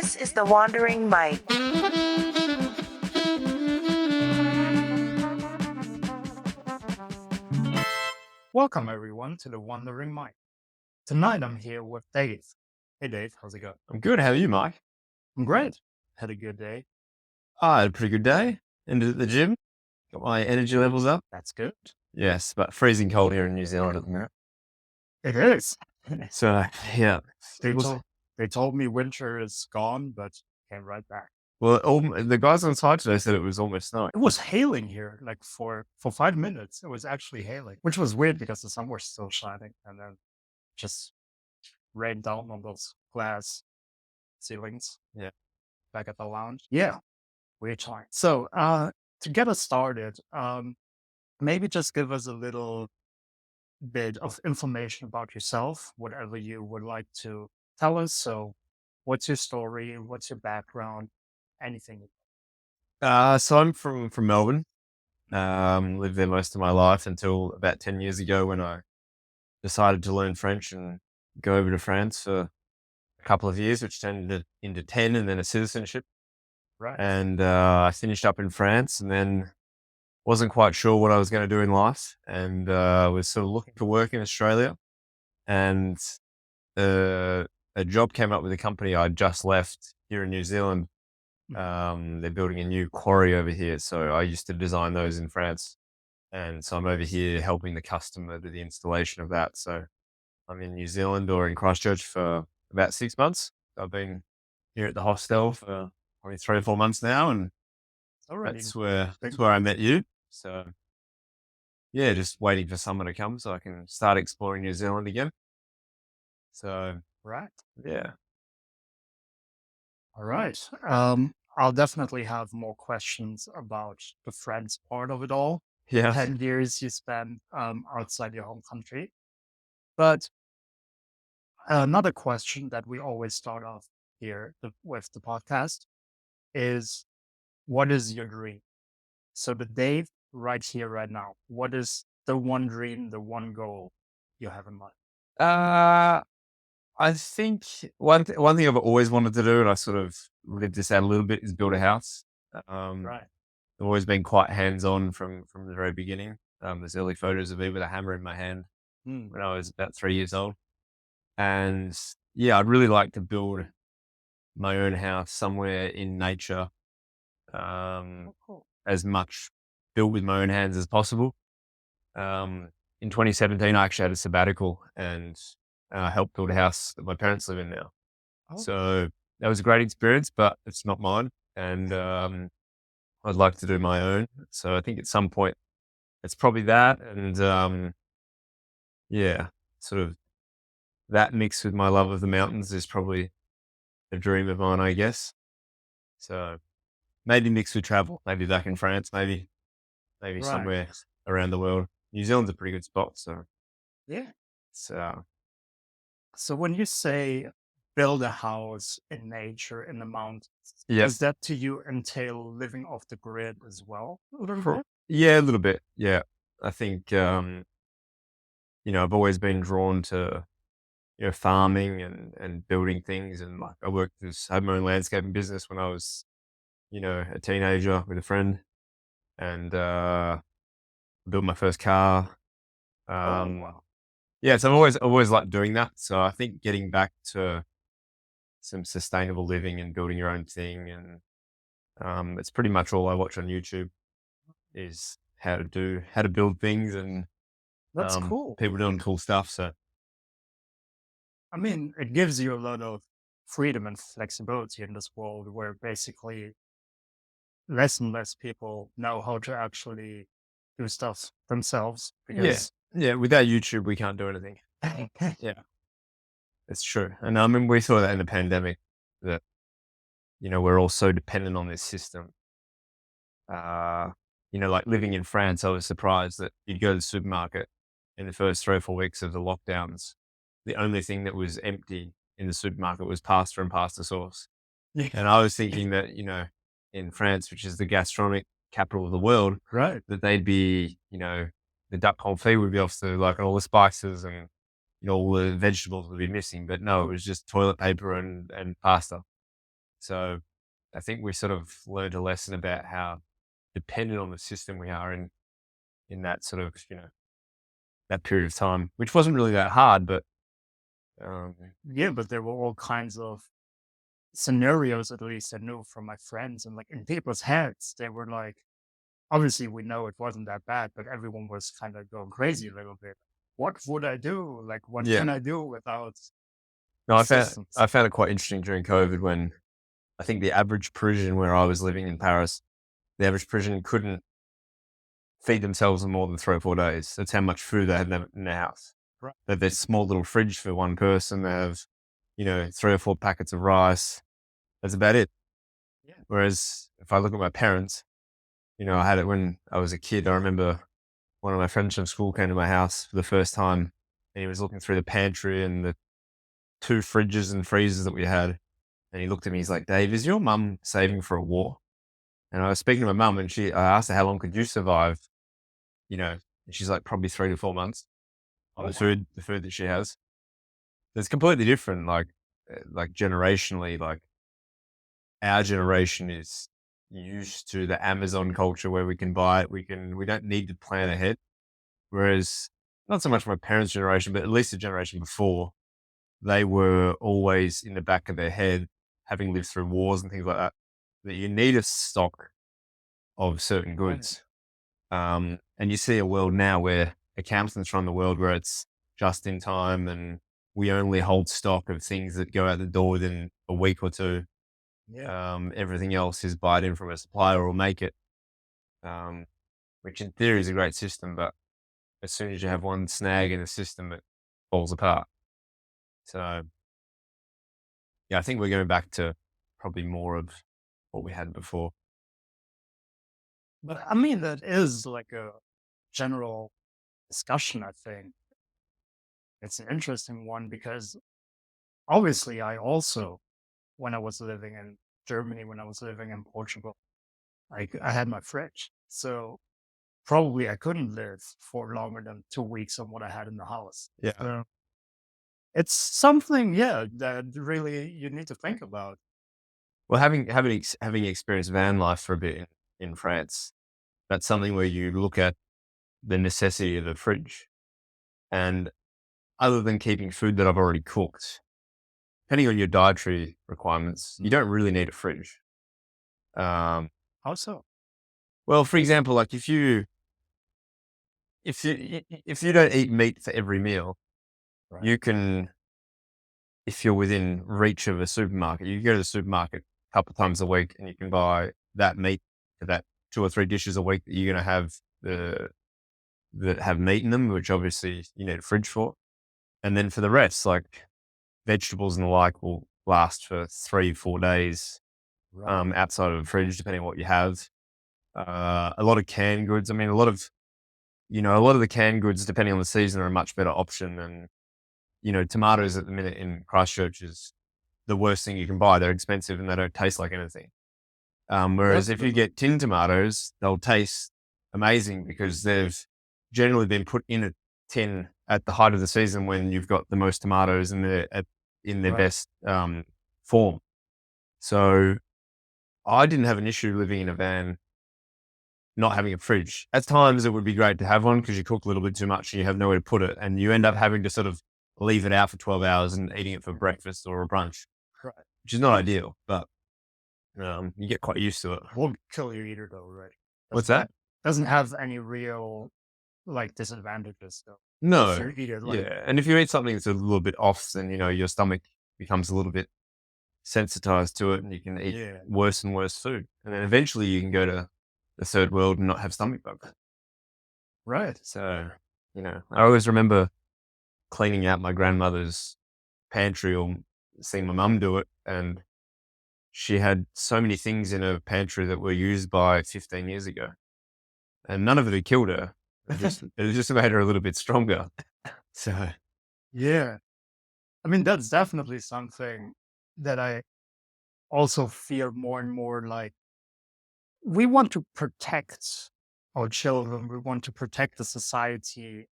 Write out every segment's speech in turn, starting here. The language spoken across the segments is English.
This is the Wandering Mike. Welcome everyone to the Wandering Mike. Tonight I'm here with Dave. Hey Dave, how's it going? I'm good. How are you, Mike? I'm great. Had a good day. I had a pretty good day. Ended at the gym. Got my energy levels up. That's good. Yes, but freezing cold here in New Zealand at the minute. It is. So, yeah. They told me winter is gone, but came right back. Well, the guys on site today said it was almost snowing. It was hailing here, like for 5 minutes. It was actually hailing, which was weird because the sun was still shining, and then just rained down on those glass ceilings. Yeah. Back at the lounge. Yeah. Weird time. So, to get us started, maybe just give us a little bit of information about yourself, whatever you would like to tell us. So, what's your story? What's your background? Anything. So I'm from Melbourne. Lived there most of my life until about 10 years ago when I decided to learn French and go over to France for a couple of years, which turned into 10 and then a citizenship. Right. And I finished up in France and then wasn't quite sure what I was going to do in life and was sort of looking for work in Australia. And a job came up with a company I'd just left here in New Zealand. They're building a new quarry over here. So I used to design those in France. And so I'm over here helping the customer do the installation of that. So I'm in New Zealand or in Christchurch for about 6 months. I've been here at the hostel for probably 3 or 4 months now. And that's where I met you. So yeah, just waiting for summer to come so I can start exploring New Zealand again. So Right. yeah. All right. I'll definitely have more questions about the French part of it all. Yeah. 10 years you spent outside your home country. But another question that we always start off here with the podcast is, what is your dream? So the Dave right here, right now, what is the one dream, the one goal you have in mind? I think one thing I've always wanted to do, and I sort of lived this out a little bit, is build a house. Right. I've always been quite hands-on from the very beginning. There's early photos of me with a hammer in my hand when I was about 3 years old. And yeah, I'd really like to build my own house somewhere in nature, Cool. as much built with my own hands as possible. In 2017, I actually had a sabbatical and helped build a house that my parents live in now. Oh. So that was a great experience, but it's not mine. And I'd like to do my own. So I think at some point it's probably that. And yeah, sort of that mixed with my love of the mountains is probably a dream of mine, I guess. So maybe mixed with travel, maybe back in France, maybe Right. somewhere around the world. New Zealand's a pretty good spot. So Yeah. so So when you say build a house in nature in the mountains, yeah. does that to you entail living off the grid as well? A little bit? Yeah, a little bit. Yeah. I think, I've always been drawn to, farming and building things. And like I had my own landscaping business when I was, a teenager with a friend and, built my first car. Wow. Yeah. So I've always liked doing that. So I think getting back to some sustainable living and building your own thing. And, it's pretty much all I watch on YouTube is how to build things and That's cool. people doing cool stuff. So I mean, it gives you a lot of freedom and flexibility in this world where basically less and less people know how to actually do stuff themselves. Because yeah, without YouTube we can't do anything. Yeah, it's true. And I mean, we saw that in the pandemic that, we're all so dependent on this system. Like living in France, I was surprised that you'd go to the supermarket in the first 3 or 4 weeks of the lockdowns. The only thing that was empty in the supermarket was pasta and pasta sauce. Yeah. And I was thinking that, in France, which is the gastronomic capital of the world, Right. that they'd be, the duck confit would be off the, like all the spices and, all the vegetables would be missing. But no, it was just toilet paper and pasta. So I think we sort of learned a lesson about how dependent on the system we are in that sort of, that period of time, which wasn't really that hard, but um, Yeah, but there were all kinds of scenarios, at least I knew from my friends, and like in people's heads, they were like, obviously, we know it wasn't that bad, but everyone was kind of going crazy a little bit. What would I do? Like, what yeah. can I do without No, assistance? I found it quite interesting during COVID when I think the average Parisian where I was living in Paris, the average Parisian couldn't feed themselves in more than 3 or 4 days. That's how much food they had in their house. Right. They have this small little fridge for one person. They have, 3 or 4 packets of rice. That's about it. Yeah. Whereas if I look at my parents, I had it when I was a kid. I remember one of my friends from school came to my house for the first time and he was looking through the pantry and the two fridges and freezers that we had. And he looked at me, he's like, Dave, is your mum saving for a war? And I was speaking to my mum and I asked her, how long could you survive? And she's like, probably 3 to 4 months on Oh, the wow. food that she has. It's completely different, like generationally, like our generation is used to the Amazon culture where we can buy it. We don't need to plan ahead. Whereas not so much my parents' generation, but at least the generation before, they were always in the back of their head, having lived through wars and things like that, that you need a stock of certain Right. goods. And you see a world now where accountants run the world where it's just in time and we only hold stock of things that go out the door within a week or two. Yeah. Everything else is bought in from a supplier or make it, um, which in theory is a great system, but as soon as you have one snag in the system, it falls apart. So yeah, I think we're going back to probably more of what we had before. But I mean, that is like a general discussion, I think. It's an interesting one because obviously, I also, when I was living in Germany, when I was living in Portugal, I had my fridge. So probably I couldn't live for longer than 2 weeks on what I had in the house. Yeah. So it's something, yeah, that really you need to think about. Well, having experienced van life for a bit in France, that's something where you look at the necessity of the fridge. And other than keeping food that I've already cooked, depending on your dietary requirements, you Mm. don't really need a fridge. Um, How so? well, for example, like if you don't eat meat for every meal, Right. you can, if you're within reach of a supermarket, you can go to the supermarket a couple of times a week and you can buy that meat for that 2 or 3 dishes a week that you're going to have that have meat in them, which obviously you need a fridge for. And then for the rest, like vegetables and the like will last for 3, 4 days Right. outside of a fridge, depending on what you have. A lot of canned goods. I mean, a lot of the canned goods, depending on the season, are a much better option than, tomatoes at the minute in Christchurch is the worst thing you can buy. They're expensive and they don't taste like anything. Whereas if you Definitely. get tin tomatoes, they'll taste amazing because they've generally been put in a tin at the height of the season when you've got the most tomatoes in their Right. best form. So I didn't have an issue living in a van not having a fridge. At times, it would be great to have one because you cook a little bit too much and you have nowhere to put it, and you end up having to sort of leave it out for 12 hours and eating it for breakfast or a brunch, Right. which is not ideal, but you get quite used to it. Won't kill you either, though, right? What's Doesn't that? doesn't have any real like disadvantages, though. If No. you eat it like Yeah. And if you eat something that's a little bit off, then, your stomach becomes a little bit sensitized to it and you can eat yeah, worse and worse food. And then eventually you can go to the third world and not have stomach bugs. right. So, I always remember cleaning out my grandmother's pantry or seeing my mum do it. And she had so many things in her pantry that were used by 15 years ago. And none of it had killed her. It just made her a little bit stronger. So, Yeah. I mean, that's definitely something that I also fear more and more. Like, we want to protect our children, we want to protect the society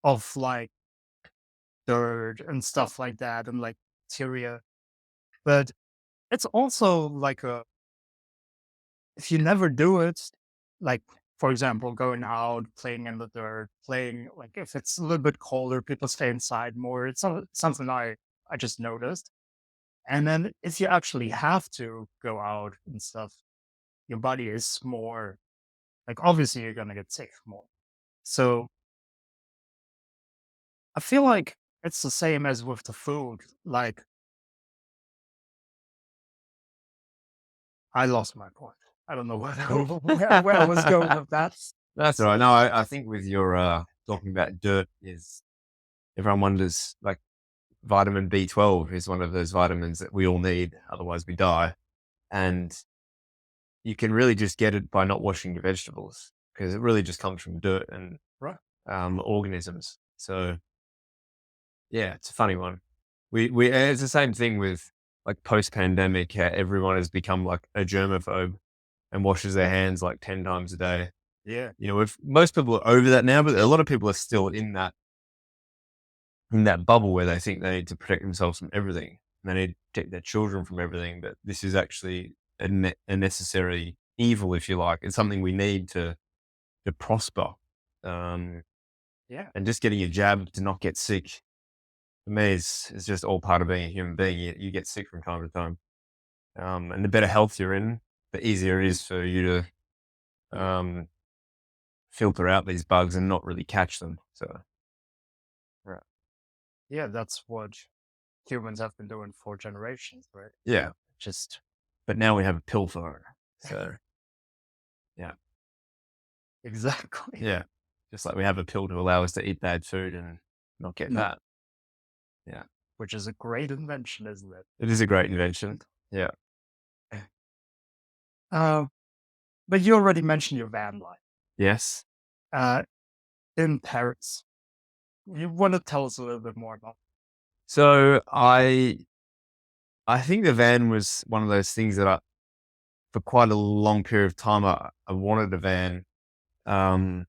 of like dirt and stuff like that and like bacteria. But it's also like a if you never do it, like for example, going out, playing in the dirt, playing like if it's a little bit colder, people stay inside more. It's something I just noticed. And then if you actually have to go out and stuff, your body is more like obviously you're gonna get sick more. So I feel like it's the same as with the food. Like I lost my point. I don't know what where I was going with that. That's all right. No, I think with your talking about dirt is everyone wonders like vitamin B12 is one of those vitamins that we all need, otherwise we die. And you can really just get it by not washing your vegetables because it really just comes from dirt and Right. organisms. So yeah, it's a funny one. We it's the same thing with like post pandemic. Everyone has become like a germaphobe and washes their hands like 10 times a day. Yeah. You know, if most people are over that now, but a lot of people are still in that bubble where they think they need to protect themselves from everything. They need to protect their children from everything. But this is actually a necessary evil, if you like. It's something we need to prosper. Um, Yeah. and just getting a jab to not get sick for me is just all part of being a human being. You get sick from time to time. And the better health you're in, the easier it is for you to Yeah. filter out these bugs and not really catch them. So Right. Yeah, that's what humans have been doing for generations, right? yeah, Just but now we have a pill for it. So yeah, exactly. yeah, just like we have a pill to allow us to eat bad food and not get No, fat. Yeah, which is a great invention, isn't it? it is a great invention. Yeah. Uh, but you already mentioned your van life. Yes. Uh, in Paris. You want to tell us a little bit more about So I think the van was one of those things that for quite a long period of time I wanted a van. Um,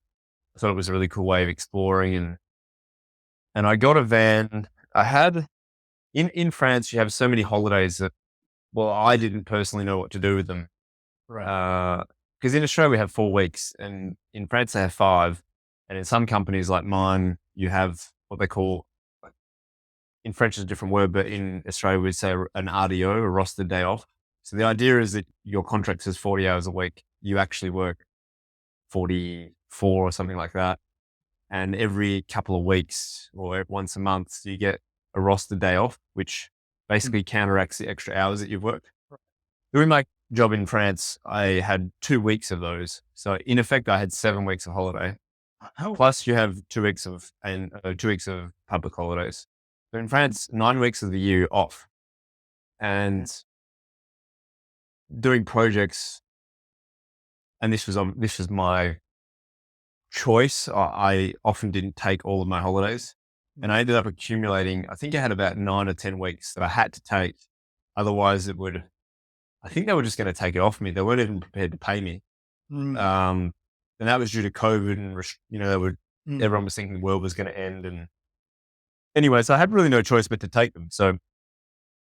I thought it was a really cool way of exploring and I got a van. I had in France you have so many holidays that well I didn't personally know what to do with them. right? Because in Australia we have 4 weeks, and in France they have 5, and in some companies like mine, you have what they call in French is a different word, but in Australia we'd say an RDO, a rostered day off. So the idea is that your contract says 40 hours a week, you actually work 44 or something like that, and every couple of weeks or once a month you get a rostered day off, which Mm. basically counteracts the extra hours that you've worked. Doing my job in France, I had 2 weeks of those. So in effect, I had 7 weeks of holiday. Oh, Plus, you have 2 weeks of 2 weeks of public holidays. So in France, 9 weeks of the year off, yeah. and doing projects. And this was my choice. I often didn't take all of my holidays, and Mm. I ended up accumulating. I think I had about 9 or 10 weeks that I had to take. Otherwise, it would. I think they were just going to take it off me. They weren't even prepared to pay me. Mm. Um, and that was due to COVID and, Mm. everyone was thinking the world was going to end. And anyway, so I had really no choice but to take them. So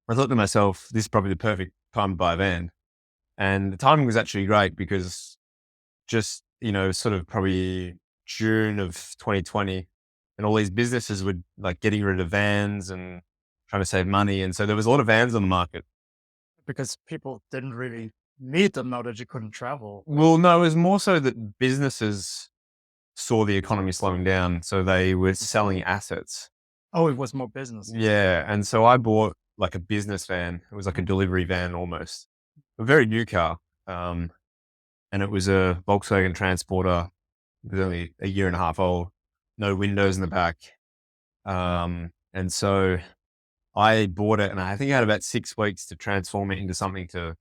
I thought to myself, this is probably the perfect time to buy a van. And the timing was actually great because just, sort of probably June of 2020 and all these businesses were like getting rid of vans and trying to save money. And so there was a lot of vans on the market. Because people didn't really need them now that you couldn't travel. Well, no, it was more so that businesses saw the economy slowing down. So they were selling assets. Oh, it was more businesses. Yeah, and so I bought like a business van. It was like a delivery van almost. A very new car. Um, and it was a Volkswagen Transporter. It was only a year and a half old, no windows in the back. And so I bought it and I think I had about 6 weeks to transform it into something to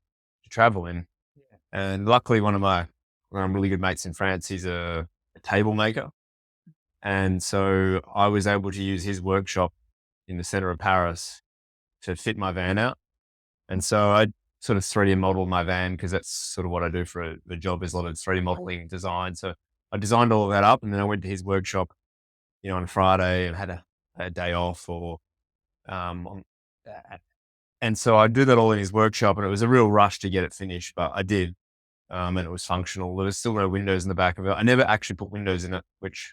travel in. Yeah. And luckily one of my really good mates in France, he's a table maker. And so I was able to use his workshop in the center of Paris to fit my van out. And so I sort of 3D modeled my van because that's sort of what I do for the job is a lot of 3D modeling design. So I designed all of that up and then I went to his workshop, on Friday and had a day off or, on, And so I do that all in his workshop, and it was a real rush to get it finished, but I did. And it was functional. There was still no windows in the back of it. I never actually put windows in it, which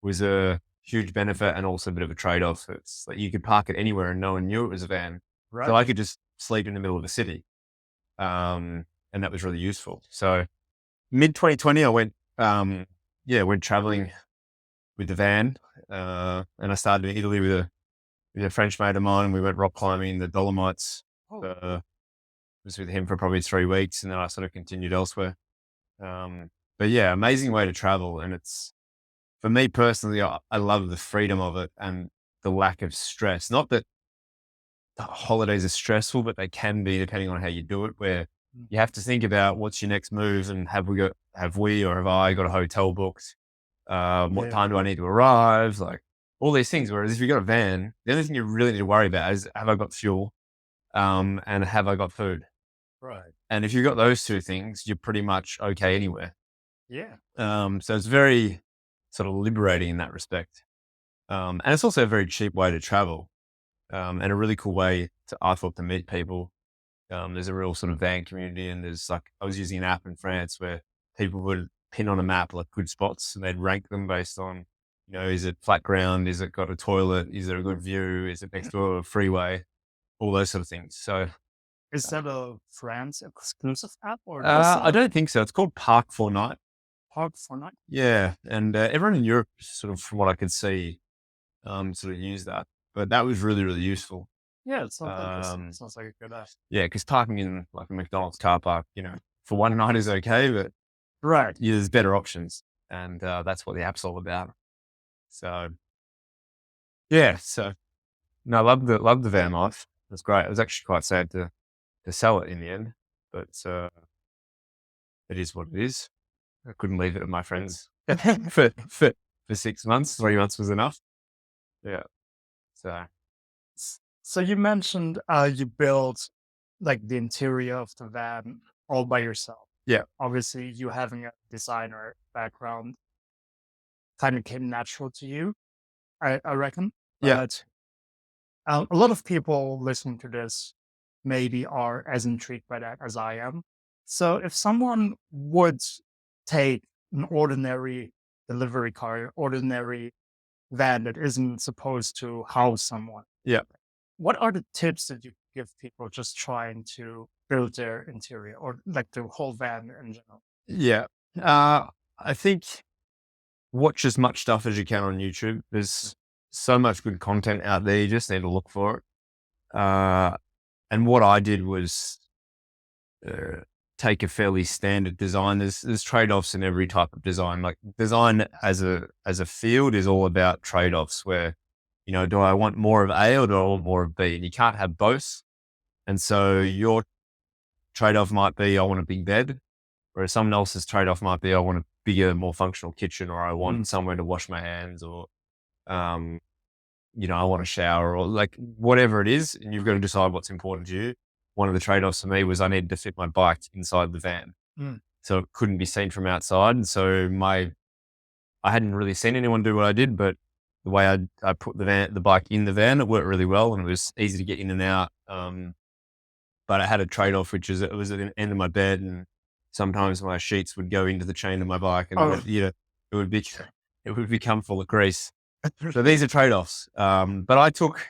was a huge benefit and also a bit of a trade-off. So it's like you could park it anywhere and no one knew it was a van. So Right. I could just sleep in the middle of a city. And that was really useful. So mid 2020, I went, went traveling with the van. And I started in Italy with a French mate of mine, and we went rock climbing in the Dolomites. Oh, Uh, was with him for probably 3 weeks, and then I sort of continued elsewhere. But yeah, amazing way to travel. And it's, for me personally, I love the freedom of it and the lack of stress. Not that the holidays are stressful, but they can be depending on how you do it, where mm, you have to think about what's your next move and have we, or have I got a hotel booked? What yeah. time do I need to arrive? Like all these things. Whereas if you've got a van, the only thing you really need to worry about is, have I got fuel? And have I got food? Right. And if you've got those two things, you're pretty much okay anywhere. Yeah. So it's very sort of liberating in that respect. And it's also a very cheap way to travel, and a really cool way to, I thought, to meet people. There's a real sort of van community, and there's like, I was using an app in France where people would pin on a map like good spots, and they'd rank them based on, is it flat ground? Is it got a toilet? Is there a good view? Is it next to a freeway? All those sort of things. So Is that a France exclusive app or just I a don't think so. It's called Park Fortnite. hard Fortnite? Yeah, and everyone in Europe, sort of from what I could see, sort of use that. But that was really, really useful. Yeah, it sounds interesting. Um, Sounds like a good app. yeah, because parking in like a McDonald's car park, for one night is okay, but Right. yeah, there's better options, and that's what the app's all about. So yeah, so no, I love the van life. It's great. It was actually quite sad to sell it in the end, but it is what it is. I couldn't leave it with my friends for 6 months. 3 months was enough. Yeah. So So you mentioned you built like the interior of the van all by yourself. yeah, Obviously, you having a designer background kind of came natural to you, I reckon. yeah, But a lot of people listening to this maybe are as intrigued by that as I am. So if someone would take an ordinary delivery car, ordinary van that isn't supposed to house someone, yeah, what are the tips that you give people just trying to build their interior or like the whole van in general? yeah. I think watch as much stuff as you can on YouTube. There's so much good content out there. You just need to look for it. And what I did was uh, take a fairly standard design. There's trade offs in every type of design. Like design as a field is all about trade offs. Where do I want more of A or do I want more of B? And you can't have both. And so your trade off might be, I want a big bed, whereas someone else's trade off might be, I want a bigger, more functional kitchen, or I Mm, want somewhere to wash my hands, or um, I want a shower, or like whatever it is, and you've got to decide what's important to you. One of the trade-offs for me was I needed to fit my bike inside the van, mm, so it couldn't be seen from outside. And so I hadn't really seen anyone do what I did, but the way I put the bike in the van, it worked really well, and it was easy to get in and out. But I had a trade-off, which is it was at the end of my bed, and sometimes my sheets would go into the chain of my bike, and oh, it would be it would become full of grease. So these are trade-offs. But I took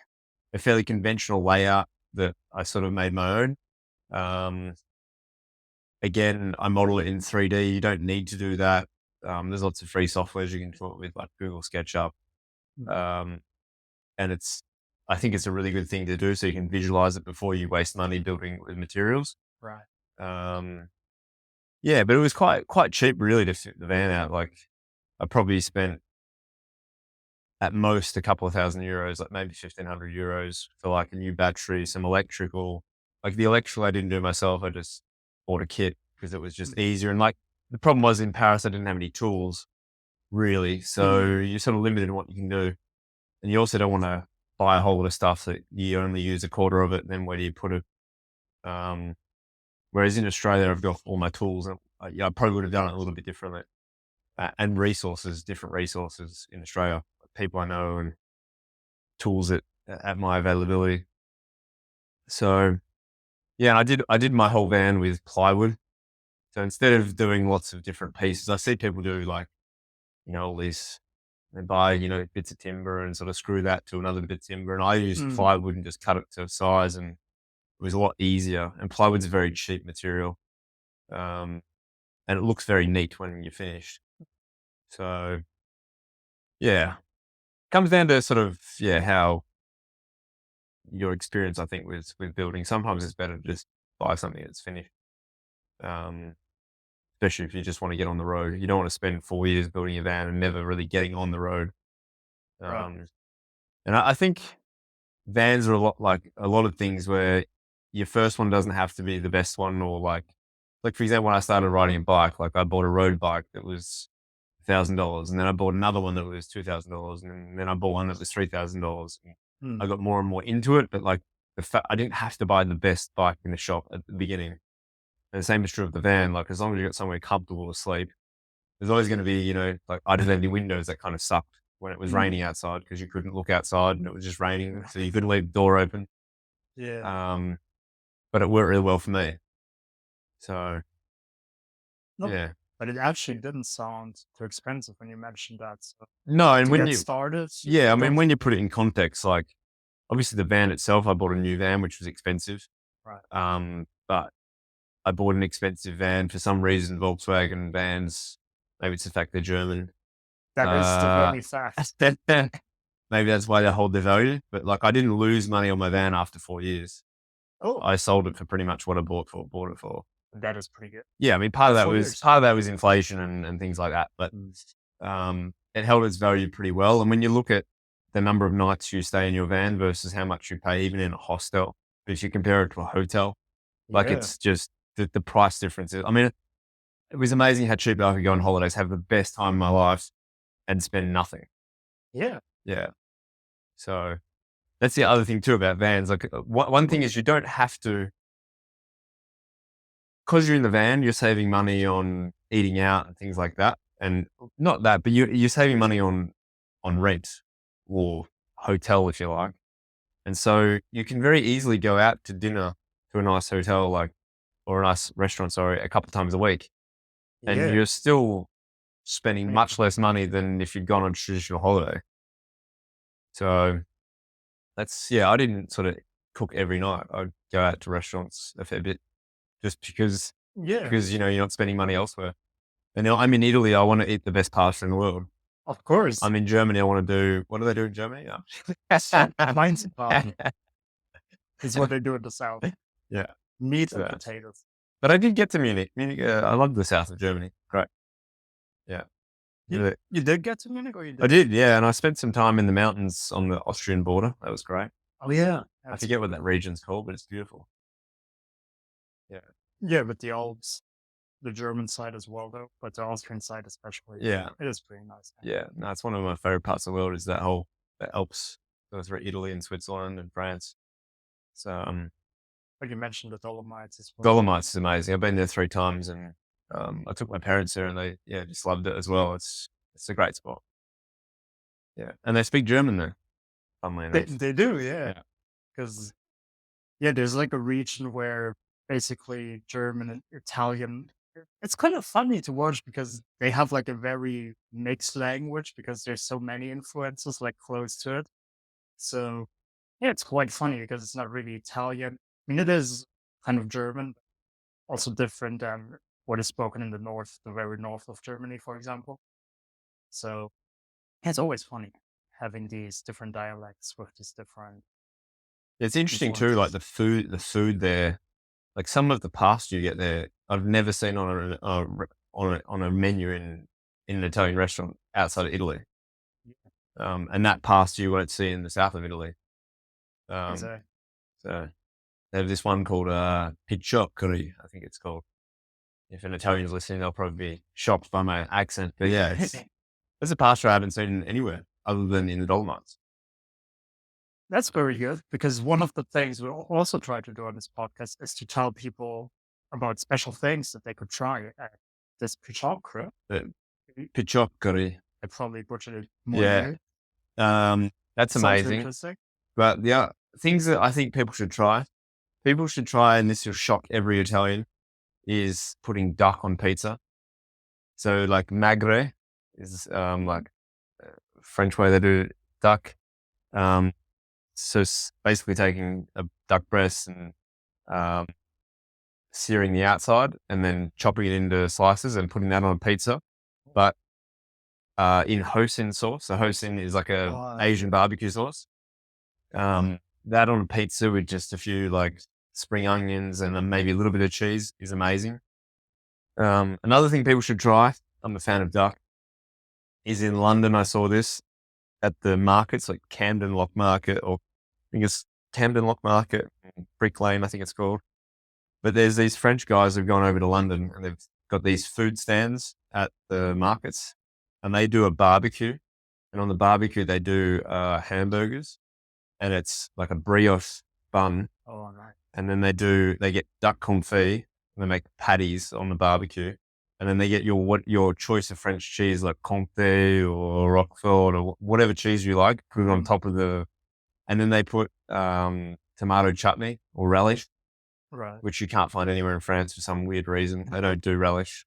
a fairly conventional layout that I sort of made my own. Um, Again, I model it in 3D. You don't need to do that. There's lots of free softwares you can do it with, like Google SketchUp. mm, Um, and I think it's a really good thing to do, so you can visualize it before you waste money building with materials. right. Um, Yeah, but it was quite cheap really to fit the van out. Like I probably spent at most a couple of €1,000, like maybe 1,500 euros for like a new battery, some electrical. Like the electrical I didn't do myself. I just bought a kit because it was just Mm, easier. And like the problem was in Paris, I didn't have any tools really. So you're sort of limited in what you can do. And you also don't want to buy a whole lot of stuff that you only use a quarter of it. Then where do you put it? Um, Whereas in Australia, I've got all my tools, and yeah, I probably would have done it a little bit differently. And resources, different resources in Australia, people I know, and tools at my availability. So yeah, and I did my whole van with plywood. So instead of doing lots of different pieces, I see people do like, all these, they buy, bits of timber and sort of screw that to another bit of timber. And I used Mm, plywood and just cut it to size, and it was a lot easier. And plywood's a very cheap material. Um, and it looks very neat when you're finished. So yeah, comes down to sort of, yeah, how your experience, I think, with building. Sometimes it's better to just buy something that's finished. Um, Especially if you just want to get on the road. You don't want to spend 4 years building a van and never really getting on the road. right. Um, and I think vans are a lot like a lot of things where your first one doesn't have to be the best one, or like for example, when I started riding a bike, like I bought a road bike that was $1,000, and then I bought another one that was $2,000, and then I bought one that was $3,000. Mm, I got more and more into it, but like I didn't have to buy the best bike in the shop at the beginning. And the same is true of the van. Like as long as you got somewhere comfortable to sleep, there's always going to be, like I didn't have any windows that kind of sucked when it was mm, raining outside because you couldn't look outside and it was just raining, so you couldn't leave the door open. yeah. Um, but it worked really well for me. So No, yeah, but it actually didn't sound too expensive when you mentioned that. So no, and to when get you, started, yeah, I mean, don't when you put it in context, like obviously the van itself, I bought a new van which was expensive. right. But I bought an expensive van for some reason. Volkswagen vans, maybe it's the fact they're German. That is the Uh, only fact. Maybe that's why they hold their value. But like, I didn't lose money on my van after 4 years. Oh, I sold it for pretty much what I bought it for. that is pretty good. Yeah, I mean, For 4 years. part of that was inflation and things like that. But Mm, it held its value pretty well. And when you look at the number of nights you stay in your van versus how much you pay, even in a hostel, if you compare it to a hotel, like yeah. it's just the price differences. I mean, it was amazing how cheap I could go on holidays, have the best time of my life, and spend nothing. Yeah. Yeah. So that's the other thing too about vans. Like one thing is you don't have to, because you're in the van, you're saving money on eating out and things like that. And not that, but you're saving money on rent or hotel, if you like. And so you can very easily go out to dinner to a nice hotel, like, or a nice restaurant, sorry, a couple of times a week. And Yeah. you're still spending Yeah. much less money than if you'd gone on a traditional holiday. So yeah, I didn't sort of cook every night. I'd go out to restaurants a fair bit just Yeah. because, you're not spending money elsewhere. And now I'm in Italy, I want to eat the best pasta in the world. Of course. I'm in Germany, I want to do, what do they do in Germany? Mine's Yeah. is what they do in the south. Yeah. Meat and So, potatoes. but I did get to Munich. Munich, I love the south of Germany. Great. Yeah. You, Really. you did get to Munich or you I didn't? did, yeah. And I spent some time in the mountains on the Austrian border. That was great. Oh yeah. I That's forget what that region's called, but it's beautiful. Yeah. yeah, but the Alps, the German side as well though, but the Austrian side especially. Yeah. It is pretty nice. Yeah. No, it's one of my favorite parts of the world is that whole, the Alps, go through Italy and Switzerland and France. So, Like you mentioned the Dolomites as well. Dolomites is amazing. I've been there 3 times, and I took my parents there and they, yeah, just loved it as well. It's a great spot. Yeah. And they speak German there, funnily They enough. they do, yeah. Yeah. Because yeah, there's like a region where basically German and Italian. It's kind of funny to watch because they have like a very mixed language because there's so many influences like close to it. So yeah, it's quite funny because it's not really Italian. I mean, it is kind of German, but also different than what is spoken in the north, the very north of Germany, for example. So yeah, it's always funny having these different dialects with these different It's interesting too, like influences. the food there, like some of the pasta you get there, I've never seen on a menu in an Italian restaurant outside of Italy. And that pasta you won't see in the south of Italy. Um, Exactly. so they have this one called piccioccoli, I think it's called. If an Italian's listening, they'll probably be shocked by my accent. But yeah, it's a pasta I haven't seen anywhere other than in the Dolomites. That's very good because one of the things we also try to do on this podcast is to tell people about special things that they could try at this pichakra. But piccioccoli, I probably butchered it more than yeah, you. that's Sounds amazing. interesting. But the things that I think people should try. people should try, and this will shock every Italian, is putting duck on pizza. So like magre is like French way they do duck. Um, so basically taking a duck breast and um, searing the outside and then chopping it into slices and putting that on a pizza. But in hoisin sauce. So hoisin is like a Asian barbecue sauce. That on a pizza with just a few like spring onions and then maybe a little bit of cheese is amazing. Another thing people should try, I'm a fan of duck, is in London. I saw this at the markets like Camden Lock Market, or I think it's Camden Lock Market, Brick Lane, I think it's called. But there's these French guys who've gone over to London and they've got these food stands at the markets and they do a barbecue. And on the barbecue, they do hamburgers and it's like a brioche bun. Oh, nice. And then they get duck confit and they make patties on the barbecue. And then they get your choice of French cheese, like Comté or Roquefort or whatever cheese you like, put it on top of and then they put tomato chutney or relish, Right. which you can't find anywhere in France for some weird reason. They don't do relish.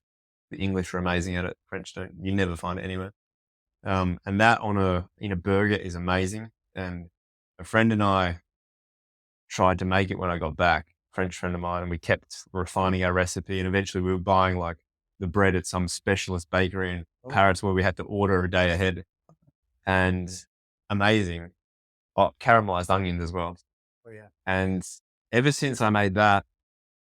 The English are amazing at it. French don't. You never find it anywhere. And that in a burger is amazing. And a friend and I tried to make it when I got back, French friend of mine, and we kept refining our recipe. And eventually we were buying like the bread at some specialist bakery in Paris where we had to order a day ahead. And amazing. Oh, caramelized onions as well. Oh, yeah. And ever since I made that,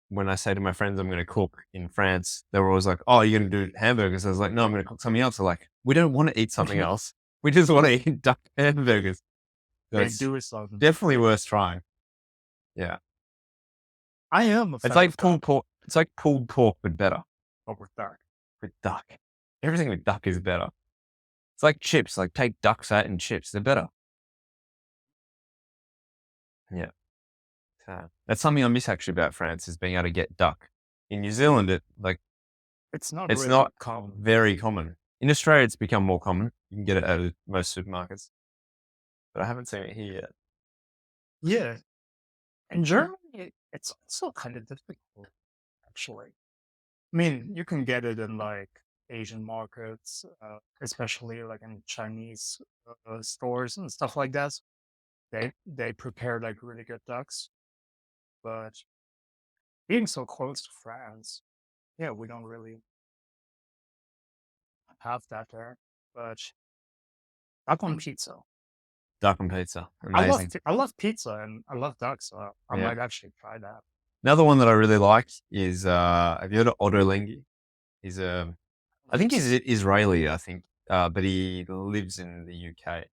when I say to my friends I'm going to cook in France, they were always like, "Oh, you're going to do hamburgers?" I was like, "No, I'm going to cook something else." They're like, "We don't want to eat something else. We just want to eat duck hamburgers." So They it's do something. definitely worth trying. Yeah, I am a fan it's like of pulled duck. pork. It's like pulled pork, but better But with duck. with duck. Everything with duck is better. It's like chips. Like take duck fat and chips. They're better. Yeah. So that's something I miss actually about France is being able to get duck. In New Zealand, It's not it's really not common. very common. In Australia, it's become more common. You can get it at most supermarkets, but I haven't seen it here yet. Yeah. In Germany, it's also kind of difficult, actually. I mean, you can get it in like Asian markets, especially like in Chinese stores and stuff like that. They prepare like really good ducks, but being so close to France, yeah, we don't really have that there. But duck on pizza. Duck and pizza, amazing. I love pizza and I love duck, so I Yeah. might actually try that. Another one that I really like is have you heard of Otto Lengi? He's I think he's Israeli, I think, but he lives in the UK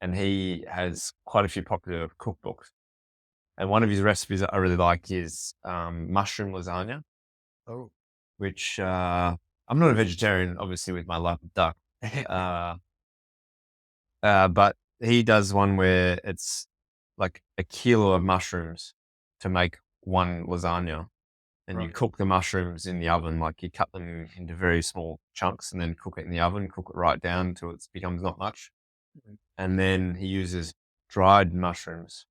and he has quite a few popular cookbooks. And one of his recipes that I really like is mushroom lasagna, Oh, which I'm not a vegetarian, obviously, with my love of duck. Uh, but he does one where it's like a kilo of mushrooms to make one lasagna. And you right. cook the mushrooms in the oven, like you cut them into very small chunks and then cook it in the oven, cook it right down until it becomes not much. Mhm. And then he uses dried mushrooms,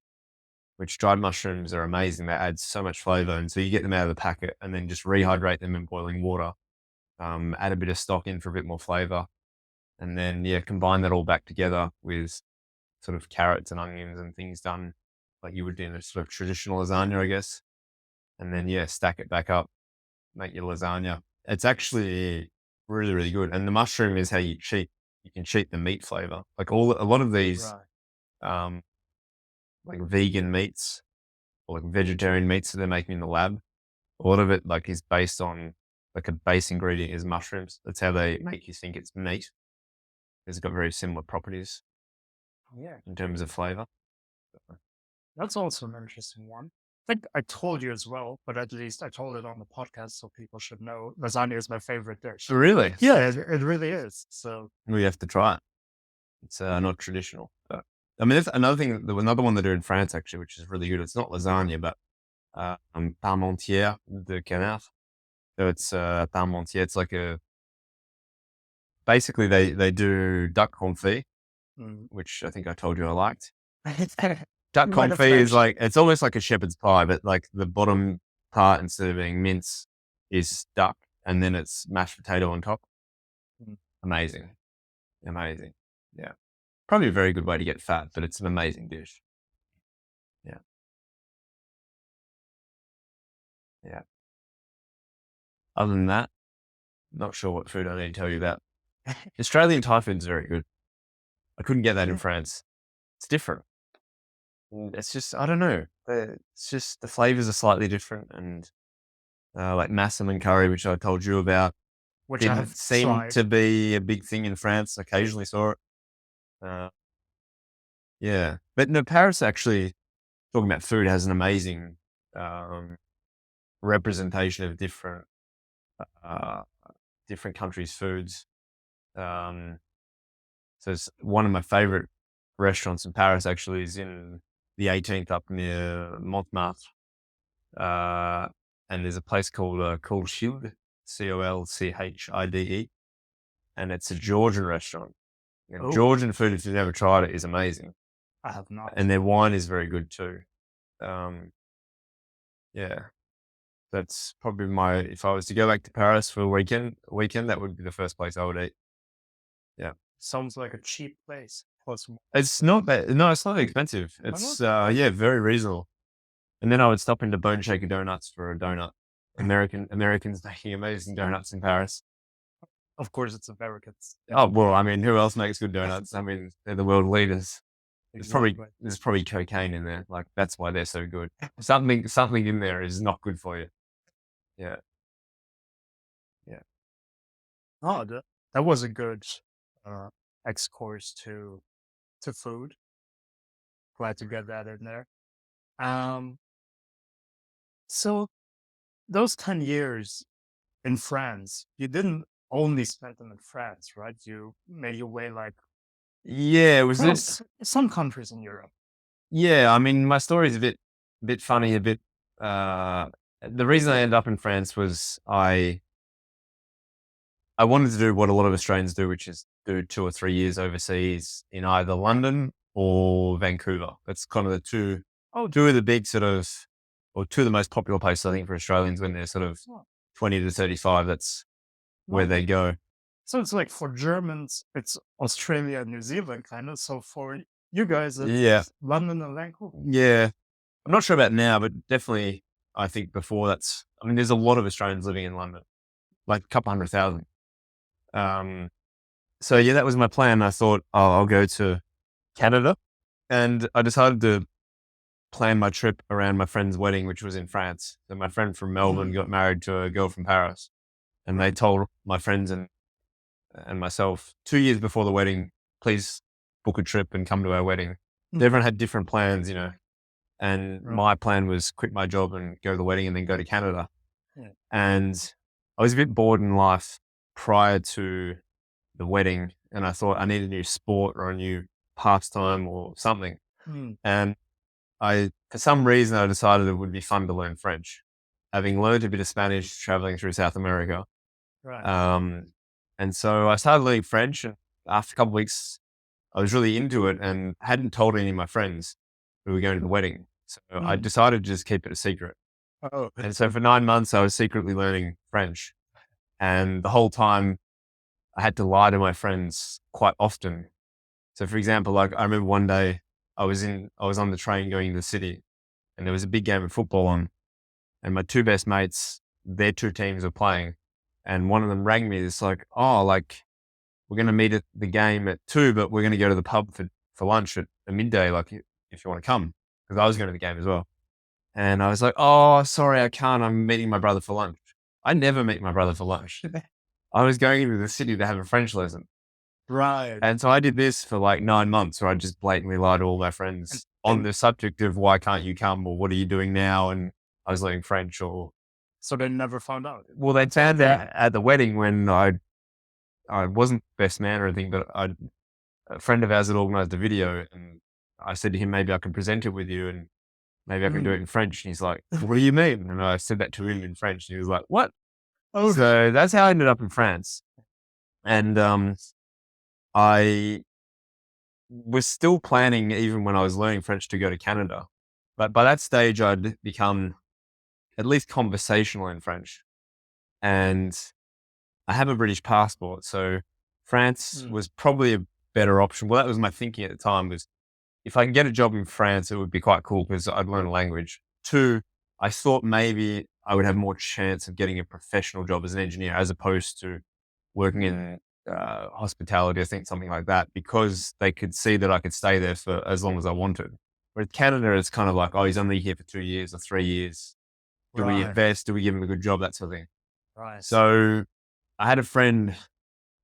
which dried mushrooms are amazing. They add so much flavor. And so you get them out of the packet and then just rehydrate them in boiling water, add a bit of stock in for a bit more flavor. And then, yeah, combine that all back together with sort of carrots and onions and things done like you would do in a sort of traditional lasagna, I guess. And then, yeah, stack it back up, make your lasagna. It's actually really, really good. And the mushroom is how you can cheat the meat flavor. Like a lot of these, Right. um, like vegan meats or like vegetarian meats that they're making in the lab, a lot of it like is based on like a base ingredient is mushrooms. That's how they make you think it's meat. It's got very similar properties Yeah. in terms of flavor. That's also an interesting one. I think I told you as well, but at least I told it on the podcast so people should know lasagna is my favorite dish. Really? Yeah, it really is. So, We have to try it. It's not traditional. But, I mean, that's another thing. Another one they do in France actually, which is really good. It's not lasagna, but parmentière de canard. So it's parmentière. It's like basically they do duck confit, mm. which I think I told you I liked. duck You might have confit is mentioned. like, it's almost like a shepherd's pie, but like the bottom part, instead of being mince, is duck, and then it's mashed potato on top. Mm. Amazing. Amazing. Yeah. Probably a very good way to get fat, but it's an amazing dish. Yeah. Yeah. Other than that, not sure what food I need to tell you about. Australian Thai food is very good. I couldn't get that in Yeah. France. It's different. It's just, I don't know. It's just the flavors are slightly different, and like massaman curry, which I told you about, Which I didn't have seem tried. to be a big thing in France. Occasionally saw it. Uh, yeah, but no, Paris actually, talking about food, has an amazing um, representation of uh, different countries' foods. Um, so it's one of my favorite restaurants in Paris. Actually, is in the 18th, up near Montmartre. Uh, and there's a place called Colchide, Colchide, and it's a Georgian restaurant. And Oh, Georgian food, if you've never tried it, is amazing, I have not. and their wine is very good too. Um, yeah, that's probably my. If I was to go back to Paris for a weekend, that would be the first place I would eat. Yeah, Sounds like a cheap place. Plus, it's not that. No, it's not expensive. why not? It's Okay. yeah, very reasonable. And then I would stop into Bone Shaker Donuts for a donut. Americans making amazing donuts in Paris. Of course, it's Americans. Oh well, I mean, who else makes good donuts? I mean, they're the world leaders. Exactly. There's probably cocaine in there. Like, that's why they're so good. Something in there is not good for you. Yeah, yeah. Oh, that was a good uh, excurse to food. Glad to get that in there. Um, so those 10 years in France, you didn't only spend them in France, right? You made your way like Yeah, was this? across some countries in Europe. Yeah, I mean, my story is a bit funny, a bit. Uh, the reason I ended up in France was I wanted to do what a lot of Australians do, which is do 2 or 3 years overseas in either London or Vancouver. That's kind of the two Oh, two of the big sort of, or two of the most popular places, I think, for Australians when they're sort of oh, 20 to 35. That's where okay. they go. So it's like for Germans, it's Australia and New Zealand kind of. So for you guys, Yeah, it's London and Vancouver. yeah. I'm not sure about now, but definitely, I think before that's. I mean, there's a lot of Australians living in London, like a couple 100,000. Um, so yeah, that was my plan. I thought, oh, I'll go to Canada, and I decided to plan my trip around my friend's wedding, which was in France. So my friend from Melbourne Mhm. got married to a girl from Paris, and they Right. told my friends and myself 2 years before the wedding, please book a trip and come to our wedding. Mhm. Everyone had different plans, and Right. my plan was quit my job and go to the wedding and then go to Canada. Yeah. And I was a bit bored in life prior to the wedding, and I thought I need a new sport or a new pastime or something. Mm. And for some reason, I decided it would be fun to learn French. Having learned a bit of Spanish traveling through South America, Right. um, and so I started learning French. And after a couple of weeks, I was really into it and hadn't told any of my friends who were going to the wedding. So I Mm. decided to just keep it a secret. Oh, And so for 9 months, I was secretly learning French. And the whole time, I had to lie to my friends quite often. So, for example, like I remember one day I was on the train going to the city, and there was a big game of football on, and my two best mates, their two teams were playing, and one of them rang me. It's like, oh, like, we're going to meet at the game at 2, but we're going to go to the pub for lunch at midday. Like, if you want to come, because I was going to the game as well. And I was like, oh, sorry, I can't. I'm meeting my brother for lunch. I never meet my brother for lunch. I was going into the city to have a French lesson. right. And so I did this for like 9 months, where I just blatantly lied to all my And friends on and the subject of why can't you come, or what are you doing now? And I was learning French, or, so they never found out. well, they found out at the wedding when I wasn't best man or anything, but a friend of ours had organized a video, and I said to him, maybe I can present it with you, and maybe I can do Mm. it in French. And he's like, what do you mean? And I said that to him in French, and he was like, what? Oh, So that's how I ended up in France. And I was still planning, even when I was learning French, to go to Canada. But by that stage, I'd become at least conversational in French. And I have a British passport. So France Mm. was probably a better option. Well, that was my thinking at the time, was if I can get a job in France, it would be quite cool because I'd learn a language. Two, I thought maybe I would have more chance of getting a professional job as an engineer as opposed to working in hospitality, I think something like that, because they could see that I could stay there for as long as I wanted. Whereas Canada, it's kind of like, oh, he's only here for 2 years or 3 years. Do we Right. invest? Do we give him a good job? That sort of thing. Right. So I had a friend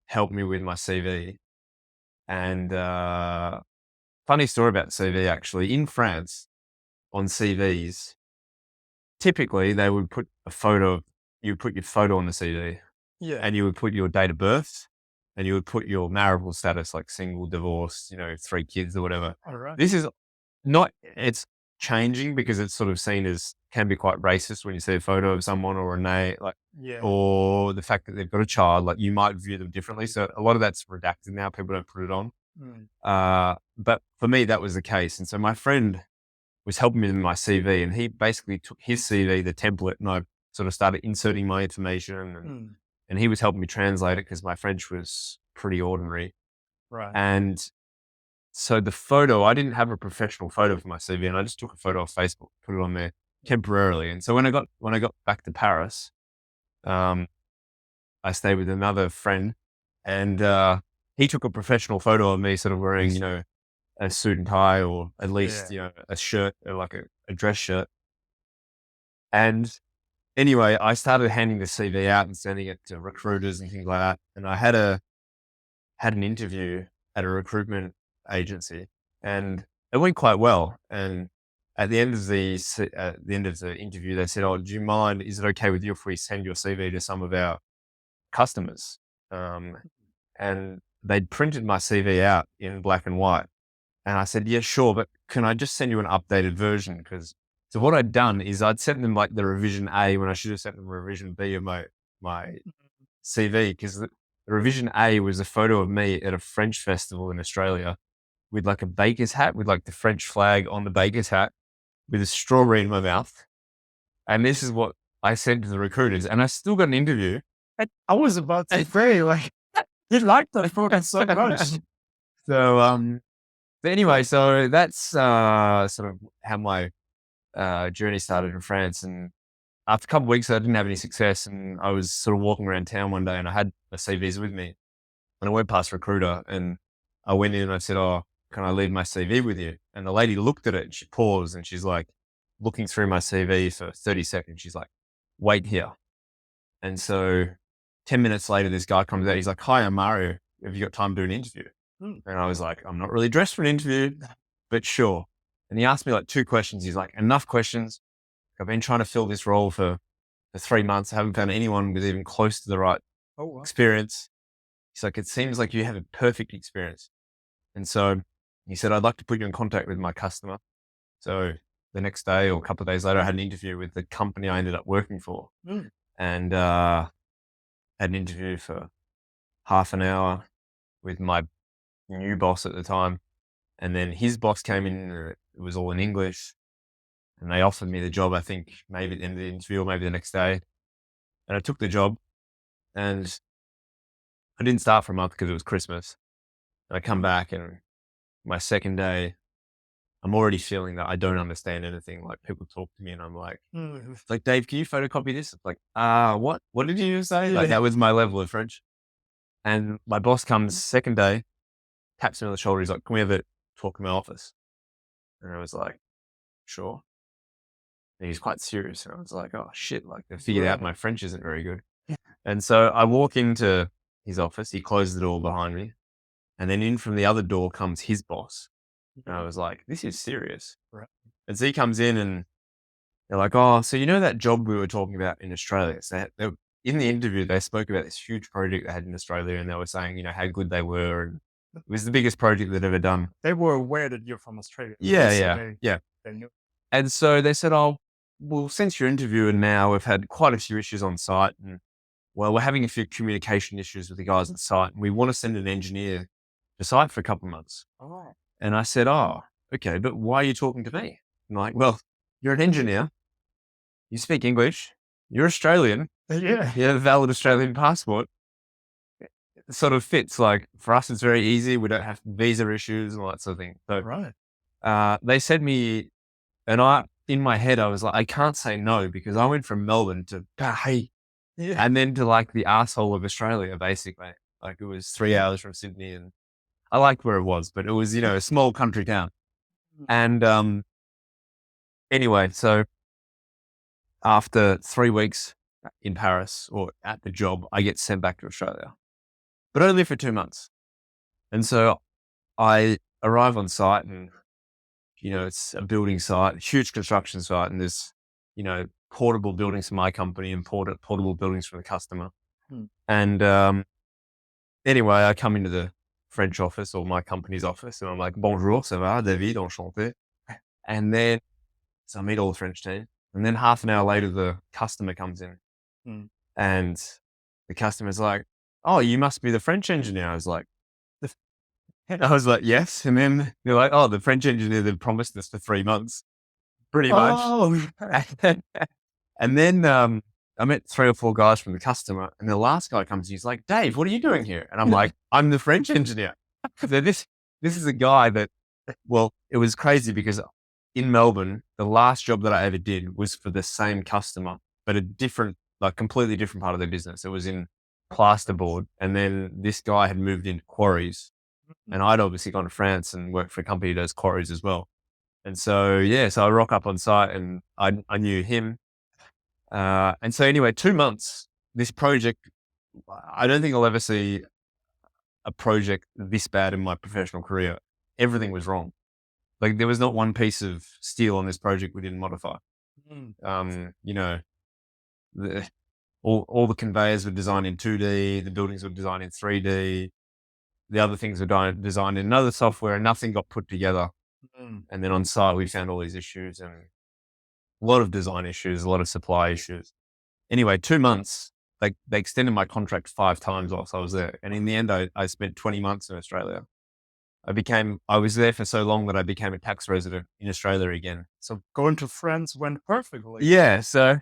help me with my CV. And funny story about the CV actually. In France, on CVs, typically they would put a photo, you would put your photo on the CV Yeah. and you would put your date of birth and you would put your marital status, like single, divorced, 3 kids or whatever. All right. This is not, it's changing because it's sort of seen as can be quite racist when you see a photo of someone or a name, like, Yeah. or the fact that they've got a child, like you might view them differently. So a lot of that's redacted now. People don't put it on. Mm. But for me, that was the case. And so my friend was helping me with my CV and he basically took his CV, the template, and I sort of started inserting my information Mm. and he was helping me translate it because my French was pretty ordinary. Right. And so the photo, I didn't have a professional photo for my CV and I just took a photo off Facebook, put it on there temporarily. And so when I got back to Paris, um, I stayed with another friend and he took a professional photo of me sort of wearing, a suit and tie or at least, Yeah. a shirt or like a dress shirt. And anyway, I started handing the CV out and sending it to recruiters and things like that. And I had an interview at a recruitment agency and it went quite well. And at the end of the interview, they said, "Oh, do you mind? Is it okay with you if we send your CV to some of our customers?" Um, and they'd printed my CV out in black and white. And I said, "Yeah, sure, but can I just send you an updated version?" Because so what I'd done is I'd sent them like the revision A when I should have sent them revision B of my CV because the revision A was a photo of me at a French festival in Australia with like a baker's hat with like the French flag on the baker's hat with a strawberry in my mouth. And this is what I sent to the recruiters, and I still got an interview. I was about to say, like, you like that photo so much. So, but anyway, so that's sort of how my journey started in France. And after a couple of weeks, I didn't have any success, and I was sort of walking around town one day, and I had my CVs with me, and I went past a recruiter, and I went in and I said, "Oh, can I leave my CV with you?" And the lady looked at it, and she paused, and she's like looking through my CV for 30 seconds. She's like, "Wait here." And so 10 minutes later, this guy comes out. He's like, "Hi, I'm Mario. Have you got time to do an interview?" Mm. And I was like, "I'm not really dressed for an interview, but sure." And he asked me like 2 questions. He's like, "Enough questions. I've been trying to fill this role for 3 months. I haven't found anyone with even close to the right Oh, wow. experience." He's like, "It seems like you have a perfect experience." And so he said, "I'd like to put you in contact with my customer." So the next day or a couple of days later, I had an interview with the company I ended up working for Mm. and had an interview for half an hour with my new boss at the time. And then his boss came in, it was all in English, and they offered me the job, I think maybe at the end of the interview or maybe the next day. And I took the job and I didn't start for a month because it was Christmas. And I come back and my second day, I'm already feeling that I don't understand anything. Like people talk to me and I'm like, Mm. it's like, "Dave, can you photocopy this?" It's like, what did you say? Like Yeah. that was my level of French. And my boss comes second day, taps me on the shoulder. He's like, "Can we have a talk in my office?" And I was like, "Sure." And he's quite serious. And I was like, "Oh shit." Like they figured out Right. my French isn't very good. And so I walk into his office. He closes the door behind me. And then in from the other door comes his boss. And I Mhm. was like, "This is serious." Right. And so he comes in and they're like, "Oh, so you know that job we were talking about in Australia?" So in the interview, they spoke about this huge project they had in Australia and they were saying, how good they were. And it was the biggest project they'd ever done. They were aware that you're from Australia, right? Yeah, So yeah, they yeah. they knew. And so they said, "Oh, well, since you're interviewing now, we've had quite a few issues on site. And well, we're having a few communication issues with the guys on site. And we want to send an engineer to site for a couple of months. Oh. And I said, oh, okay, but why are you talking to me? I'm like, well, you're an engineer. You speak English. You're Australian. Yeah. You have a valid Australian passport. It sort of fits. Like for us, it's very easy. We don't have visa issues and all that sort of thing. So Right. they said me, and in my head, I was like, I can't say no because I went from Melbourne to, hey, Yeah. and then to like the asshole of Australia, basically. Like it was 3 hours from Sydney and I liked where it was, but it was, a small country town. And anyway, so after 3 weeks in Paris or at the job, I get sent back to Australia, but only for 2 months. And so I arrive on site and, it's a building site, huge construction site. And there's, portable buildings for my company and portable buildings for the customer. Hmm. And anyway, I come into the French office or my company's office and I'm like, bonjour, ça va, David, enchanté. And then, so I meet all the French team. And then half an hour later, the customer comes in Hmm. and the customer's like, oh, you must be the French engineer. I was like, yes. And then they're like, oh, the French engineer that promised us for 3 months, pretty much. Oh. And then I met 3 or 4 guys from the customer, and the last guy comes, he's like, Dave, what are you doing here? And I'm like, I'm the French engineer. So this is a guy that, well, it was crazy because in Melbourne, the last job that I ever did was for the same customer, but a different, like completely different part of their business. It was in plasterboard. And then this guy had moved into Quarries. And I'd obviously gone to France and worked for a company that does Quarries as well. And so, yeah, so I rock up on site and I knew him. And so anyway, 2 months, this project, I don't think I'll ever see a project this bad in my professional career. Everything was wrong. Like there was not one piece of steel on this project we didn't modify. Mm. The, all the conveyors were designed in 2D, the buildings were designed in 3D, the other things were designed in another software, and nothing got put together. Mm. And then on site, we found all these issues and a lot of design issues, a lot of supply issues. Anyway, 2 months, they extended my contract 5 times whilst I was there. And in the end, I spent 20 months in Australia. I was there for so long that I became a tax resident in Australia again. So going to France went perfectly. Yeah. So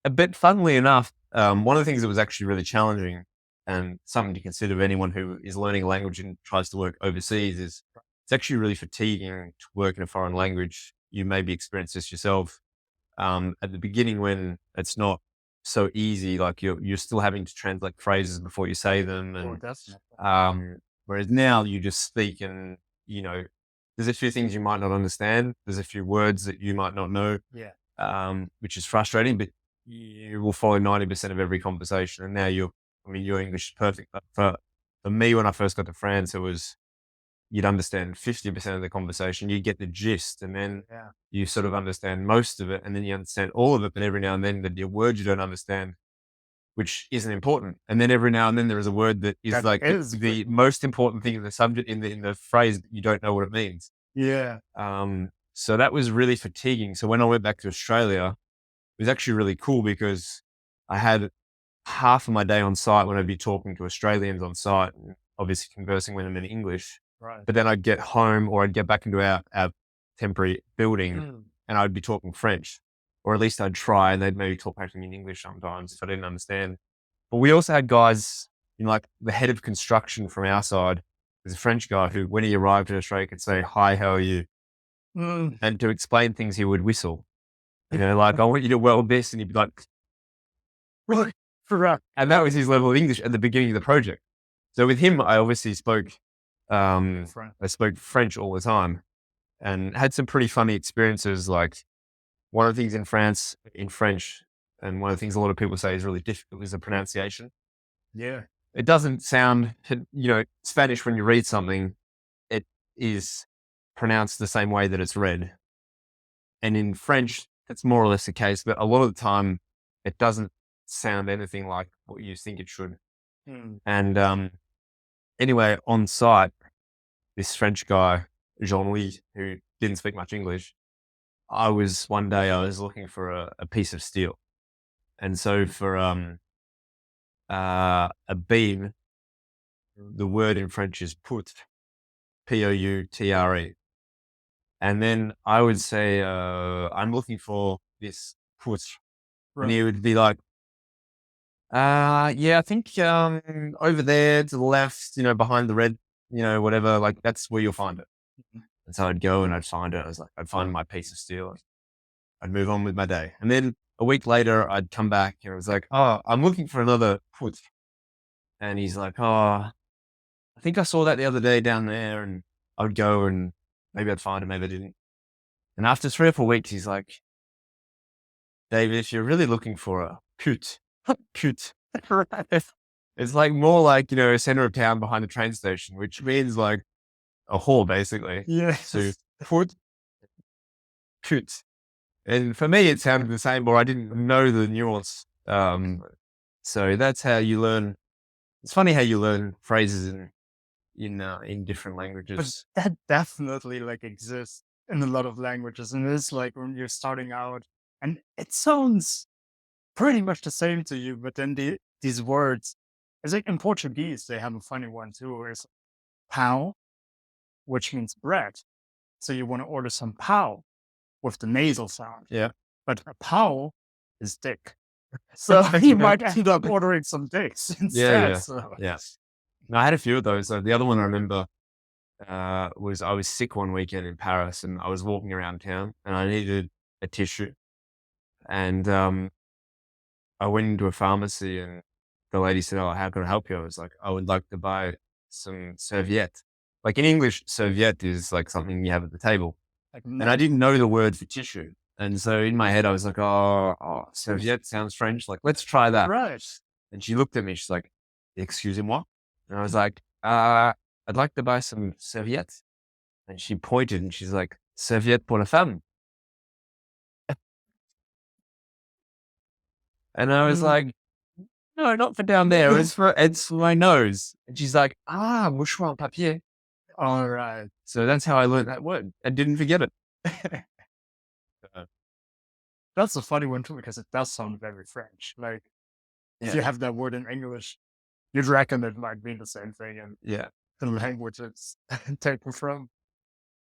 a bit funnily enough, one of the things that was actually really challenging and something to consider for anyone who is learning a language and tries to work overseas is it's actually really fatiguing to work in a foreign language. You maybe experience this yourself. At the beginning when it's not so easy, like you're still having to translate phrases before you say them. Oh, And definitely. whereas now you just speak and, there's a few ththings you might not understand. There's a few words that you might not know, Yeah. which is frustrating, but you will follow 90% of every conversation. And now your English is perfect. But for me, when I first got to France, you'd understand 50% of the conversation. You get the gist, and then Yeah. you sort of understand most of it, and then you understand all of it. But every now and then, your word you don't understand, which isn't important. And then every now and then, there is a word that is That like is the most important thing in the subject in the phrase. But you don't know what it means. Yeah. So that was really fatiguing. So when I went back to Australia, it was actually really cool because I had half of my day on site when I'd be talking to Australians on site and obviously conversing with them in English. Right. But then I'd get home or I'd get back into our temporary building Mm. and I'd be talking French, or at least I'd try, and they'd maybe talk back to me in English sometimes if I didn't understand. But we also had guys, like the head of construction from our side was a French guy who, when he arrived in Australia, could say, hi, how are you? Mm. And to explain things, he would whistle, like, I want you to weld this. And he'd be like, Right. Correct. and that was his level of English at the beginning of the project. So with him, I obviously French. I spoke French all the time and had some pretty funny experiences. Like one of the things in French, and one of the things a lot of people say is really difficult is the pronunciation. Yeah. It doesn't sound, Spanish when you read something, it is pronounced the same way that it's read. And in French, that's more or less the case, but a lot of the time it doesn't sound anything like what you think it should. Mm. And anyway, on site, this French guy, Jean-Louis, who didn't speak much English, one day I was looking for a piece of steel. And so for a beam, the word in French is poutre, Poutre. And then I would say, I'm looking for this put. And Right. he would be like, yeah, I think over there to the left, behind the red, whatever, like that's where you'll find it. Mhm. And so I'd go and I'd find it. I was like, I'd find my piece of steel. I'd move on with my day. And then a week later, I'd come back and it was like, oh, I'm looking for another put. And he's like, oh, I think I saw that the other day down there. And I would go and maybe I'd find it, maybe I didn't. And after 3 or 4 weeks, he's like, David, if you're really looking for a put, put. It's like more like, center of town behind the train station, which means like a hall basically. So Yes. put, put. And for me, it sounded the same, or I didn't know the nuance. So that's how you learn. It's funny how you learn phrases in different But languages. that definitely like exists in a lot of languages. And it's like when you're starting out and it sounds pretty much the same to you, but then these words, it's like in Portuguese, they have a funny one too, where it's pão, which means bread. So you want to order some pão with the nasal sound, Yeah. but a pão is dick. So you might end up ordering some dicks Yeah, instead. yeah, So yeah. No, I had a few of those. The other one I remember was I was sick one weekend in Paris and I was walking around town and I needed a tissue. And I went into a pharmacy and the lady said, oh, how can I help you? I was like, I would like to buy some serviette. Like in English, serviette is like something you have at the table. like And I no, didn't know the word for tissue. And so in my head, I was like, oh, serviette sounds French. Like, let's try that. right. And she looked at me. She's like, excusez-moi. And I was like, I'd like to buy some serviettes. And she pointed and she's like, serviette pour la femme. And I was Mm. like, no, not for down there. It's for my nose. And she's like, mouchoir papier. All right. So that's how I learned that word. I didn't forget it. Uh, That's a funny one too, because it does sound very French. Like if yeah. you have that word in English, you'd reckon it might mean the same thing in Yeah. the language it's taken from.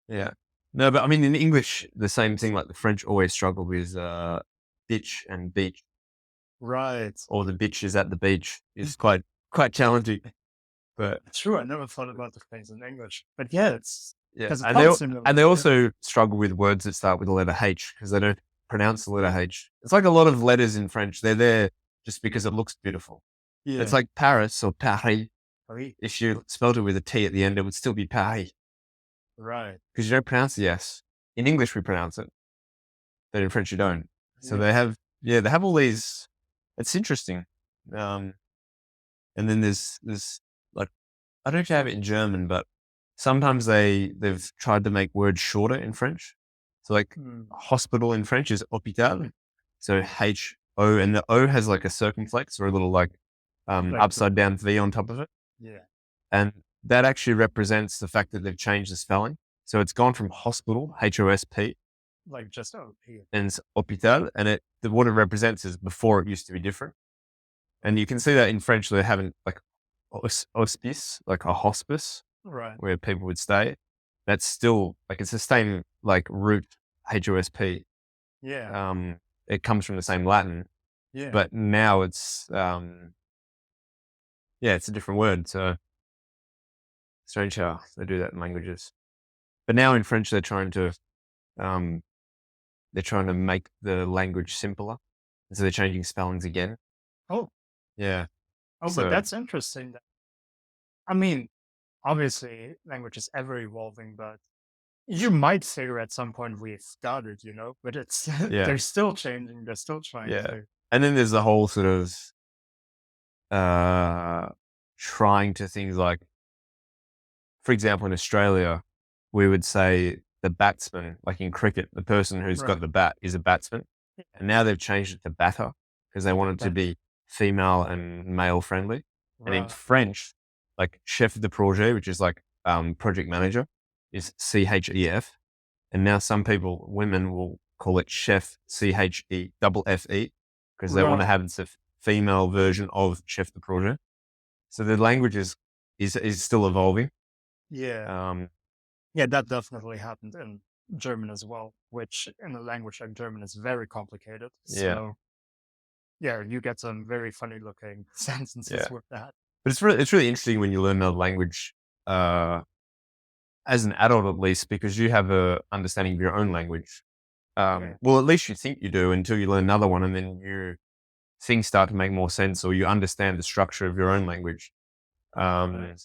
Yeah. No, but I mean, in English, the same thing, like the French always struggle with bitch and beach, Right. or the bitch is at the beach. It's quite challenging. But True. I never thought about the things in English, but yeah, it's yeah, because it and sounds similar. they Yeah. also struggle with words that start with the letter H because they don't pronounce the letter H. It's like a lot of letters in French. They're there just because it looks beautiful. Yeah. It's like Paris or Paris. Right. If you spelled it with a T at the end, it would still be Paris Right. because you don't pronounce the S. In English, we pronounce it, but in French, you don't. So Yeah. they have all these. It's interesting. And then there's like, I don't know if you have it in German, but sometimes they've tried to make words shorter in French. So like Mm. hospital in French is hôpital. So H-O, and the O has like a circumflex or a little like Like upside down V on top of it. yeah. And that actually represents the fact that they've changed the spelling. So it's gone from hospital, H-O-S-P, Like just oh here. and it's hôpital. And what it represents is before it used to be different. And you can see that in French, they haven't like hospice, like a hospice Right. where people would stay. That's still like, it's the same like root HOSP. Yeah. It comes from the same Latin, Yeah. but now it's, it's a different word. So strange how they do that in languages. But now in French, um, they're trying to make the language simpler. And so they're changing spellings again. Oh. Yeah. Oh, So but that's interesting. I mean, obviously, language is ever evolving, but you might figure at some point we've got it, but it's yeah, they're still changing. They're still trying yeah. to. And then there's the whole sort of, trying to things like, for example, in Australia, we would say the batsman, like in cricket, the person who's got Right. the bat is a batsman. And now they've changed it to batter because they want it to be female and male friendly. And in Right. French, like chef de projet, which is like project manager, is CHEF. And now some people, women will call it chef CHE because they want to Right. have a female version of chef de projet. So the language is still evolving. Yeah. Yeah, that definitely happened in German as well, which in a language like German is very complicated. Yeah, So yeah, you get some very funny looking yeah. sentences with that. But it's really interesting when you learn another language, uh, as an adult at least, because you have a understanding of your own language. Yeah, Well, at least you think you do until you learn another one, and then things start to make more sense, or you understand the structure of your own language. Um, right.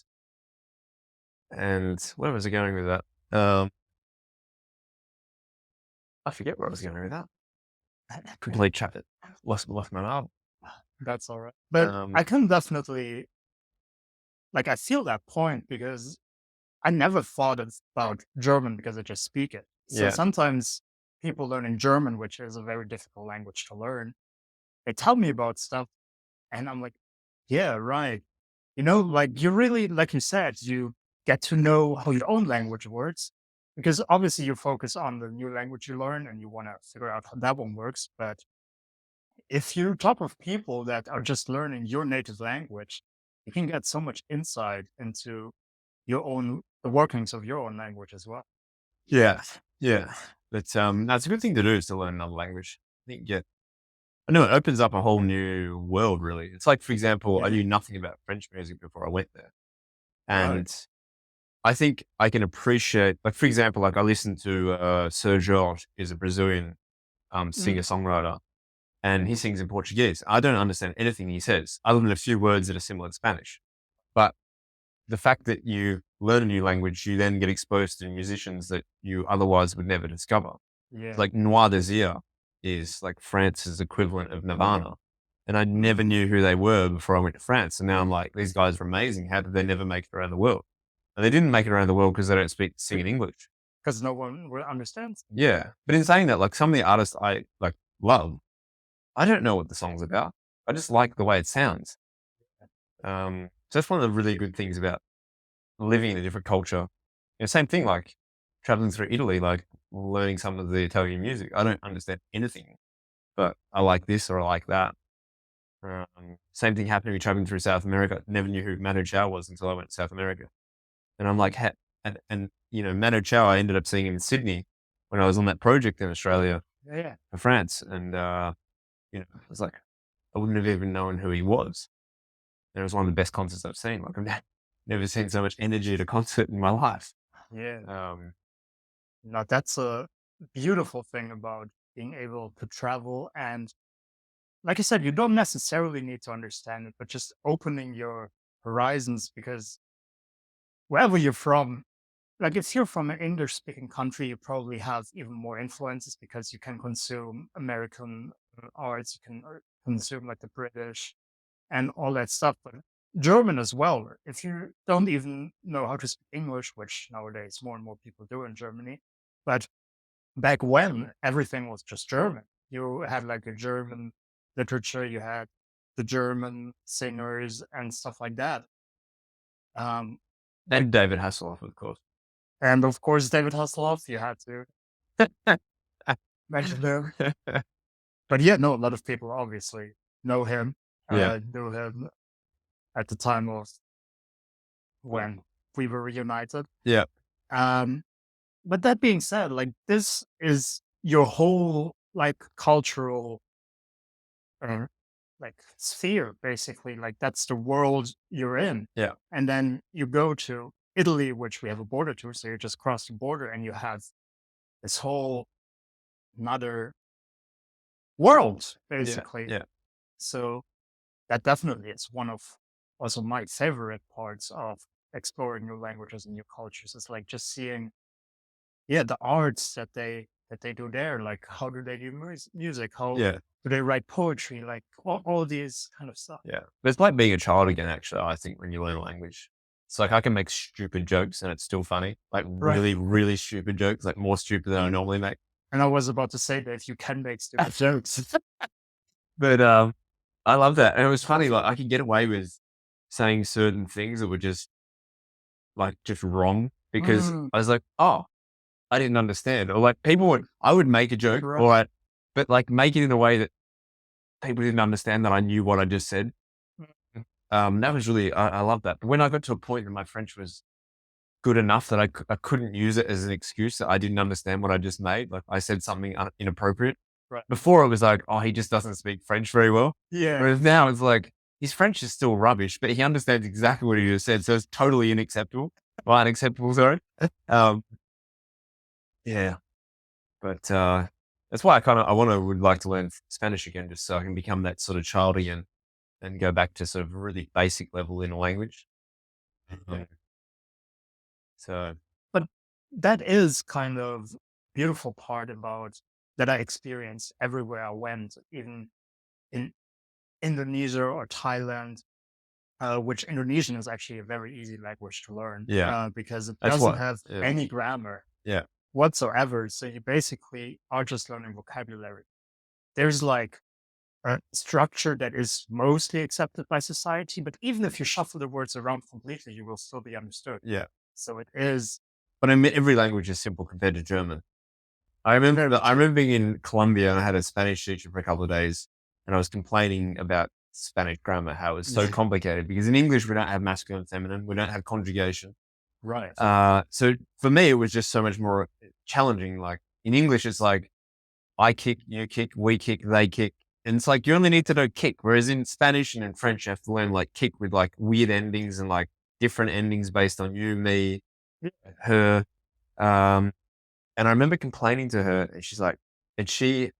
and where was I going with that? Um, I forget where I was going with that. Complete chapter. Lost my marble. That's all right. But Um, I can definitely like I feel that point because I never thought about German because I just speak it. So yeah, sometimes people learning German, which is a very difficult language to learn, they tell me about stuff and I'm like, yeah, right. You know, like you really, like you said, you get to know how your own language works because obviously you focus on the new language you learn and you want to figure out how that one works. But if you're top of people that are just learning your native language, you can get so much insight into the workings of your own language as well. yeah, yeah. But that's a good thing to do is to learn another language. I think yeah, I know it opens up a whole new world. Really, it's like for example, I Yeah. knew nothing about French music before I went there, Right. and I think I can appreciate, like for example, like I listened to Sir George is a Brazilian Mm. singer songwriter, and he sings in Portuguese. I don't understand anything he says, other than a few words that are similar to Spanish. But the fact that you learn a new language, you then get exposed to musicians that you otherwise would never discover. Yeah. Like Noir Désir is like France's equivalent of Nirvana. And I never Mm. knew who they were before I went to France. And now I'm like, these guys are amazing. How did they never make it around the world? And they didn't make it around the world because they don't sing in English. Because no one will understand. Yeah. But in saying that, like some of the artists I like love, I don't know what the song's about. I just like the way it sounds. So that's one of the really good things about living in a different culture. Same thing, like traveling through Italy, like learning some of the Italian music. I don't understand anything, but I like this or I like that. Same thing happened to me traveling through South America. Never knew who Manu Chao was until I went to South America. And I'm like, and Manu Chao, I ended up seeing him in Sydney when I was on that project in Australia Yeah. Yeah. for France. And, I was like, I wouldn't have even known who he was. And it was one of the best concerts I've seen. Like, I've never seen so much energy at a concert in my life. Yeah. Um, Now that's a beautiful thing about being able to travel. And like I said, you don't necessarily need to understand it, but just opening your horizons because wherever you're from, like if you're from an English speaking country, you probably have even more influences because you can consume American arts, you can consume like the British and all that stuff. But German as well. If you don't even know how to speak English, which nowadays more and more people do in Germany, but back when everything was just German, you had like a German literature, you had the German singers and stuff like that. Um, like, and David Hasselhoff, of course. and of course, David Hasselhoff, you had to mention him. But yeah, no, a lot of people obviously know him, Yeah, knew him at the time of when we were reunited. yeah, Um, but that being said, like this is your whole like cultural uh, like sphere, basically. Like that's the world you're in. yeah, And then you go to Italy, which we have a border to, so you just cross the border and you have this whole another world, yeah, basically. yeah, So that definitely is one of also my favorite parts of exploring new languages and new cultures. It's like just seeing, yeah, the arts that they do there. Like how do they do music? How yeah, do they write poetry? Like all these kind of stuff. yeah. But it's like being a child again, actually, I think, when you learn a language. It's like I can make stupid jokes and it's still funny. Like Right. really, really stupid jokes, like more stupid than I normally make. And I was about to say that if you can make stupid jokes. But I love that. And it was funny, like I could get away with saying certain things that were just wrong because Mm, I was like, oh, I didn't understand. Or like I would make a joke, right. all right, but like make it in a way that people didn't understand that I knew what I just said. Mm, That was really, I love that. But when I got to a point that my French was good enough that I couldn't use it as an excuse that I didn't understand what I just made. Like I said something inappropriate. Right. Before it was like, oh, he just doesn't speak French very well. Yeah. Whereas now it's like, his French is still rubbish, but he understands exactly what he just said. So it's totally unacceptable. Well, unacceptable, sorry. Um, yeah. But that's why would like to learn Spanish again, just so I can become that sort of child again and go back to sort of really basic level in a language. Yeah. Um, so But that is kind of beautiful part about that I experienced everywhere I went, even in Indonesia or Thailand, which Indonesian is actually a very easy language to learn yeah, because it that's doesn't what. have Yeah, any grammar yeah, whatsoever. So you basically are just learning vocabulary. There's like a structure that is mostly accepted by society, but even if you shuffle the words around completely, you will still be understood. yeah. So it is But I mean, every language is simple compared to German. I remember being in Colombia and I had a Spanish teacher for a couple of days, and I was complaining about Spanish grammar, how it's so yeah, complicated because in English we don't have masculine and feminine, we don't have conjugation. right. So for me, it was just so much more challenging. Like in English, it's like I kick, you kick, we kick, they kick. And it's like you only need to know kick. Whereas in Spanish and in French, you have to learn like kick with like weird endings and like different endings based on you, me, Yeah. her. Um, and I remember complaining to her, and she's like, and she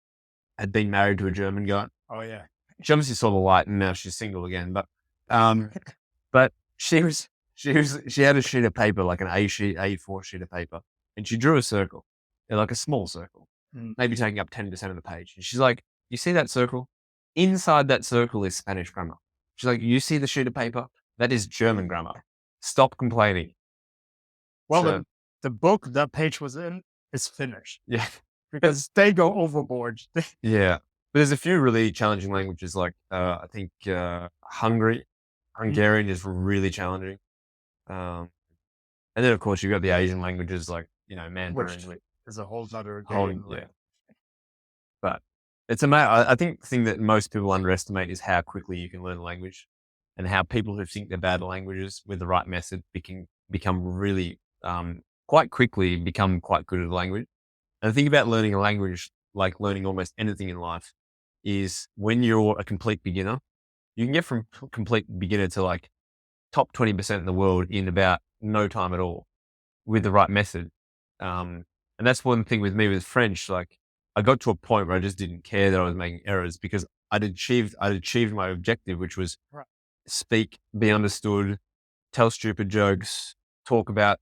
had been married to a German guy. Oh yeah. She obviously saw the light, and now she's single again. Um, but she had a sheet of paper, like an A4 sheet of paper, and she drew a circle, like a small circle, Mm. maybe taking up 10% of the page. And she's like, "You see that circle? Inside that circle is Spanish grammar." She's like, "You see the sheet of paper? That is German grammar. Stop complaining." Well, So the book that page was in is finished yeah, because they go overboard. yeah. But there's a few really challenging languages, like I think Mm, Hungarian is really challenging. Um, And then, of course, you've got the Asian languages like, Mandarin, which is a whole nother whole, game. yeah. Like, But it's amazing. I think the thing that most people underestimate is how quickly you can learn a language and how people who think they're bad at languages with the right method become really, quite quickly become quite good at a language. And the thing about learning a language, like learning almost anything in life, is when you're a complete beginner, you can get from complete beginner to like top 20% in the world in about no time at all with the right method. And that's one thing with me with French. Like I got to a point where I just didn't care that I was making errors because I'd achieved my objective, which was right. speak, be understood, tell stupid jokes, talk about,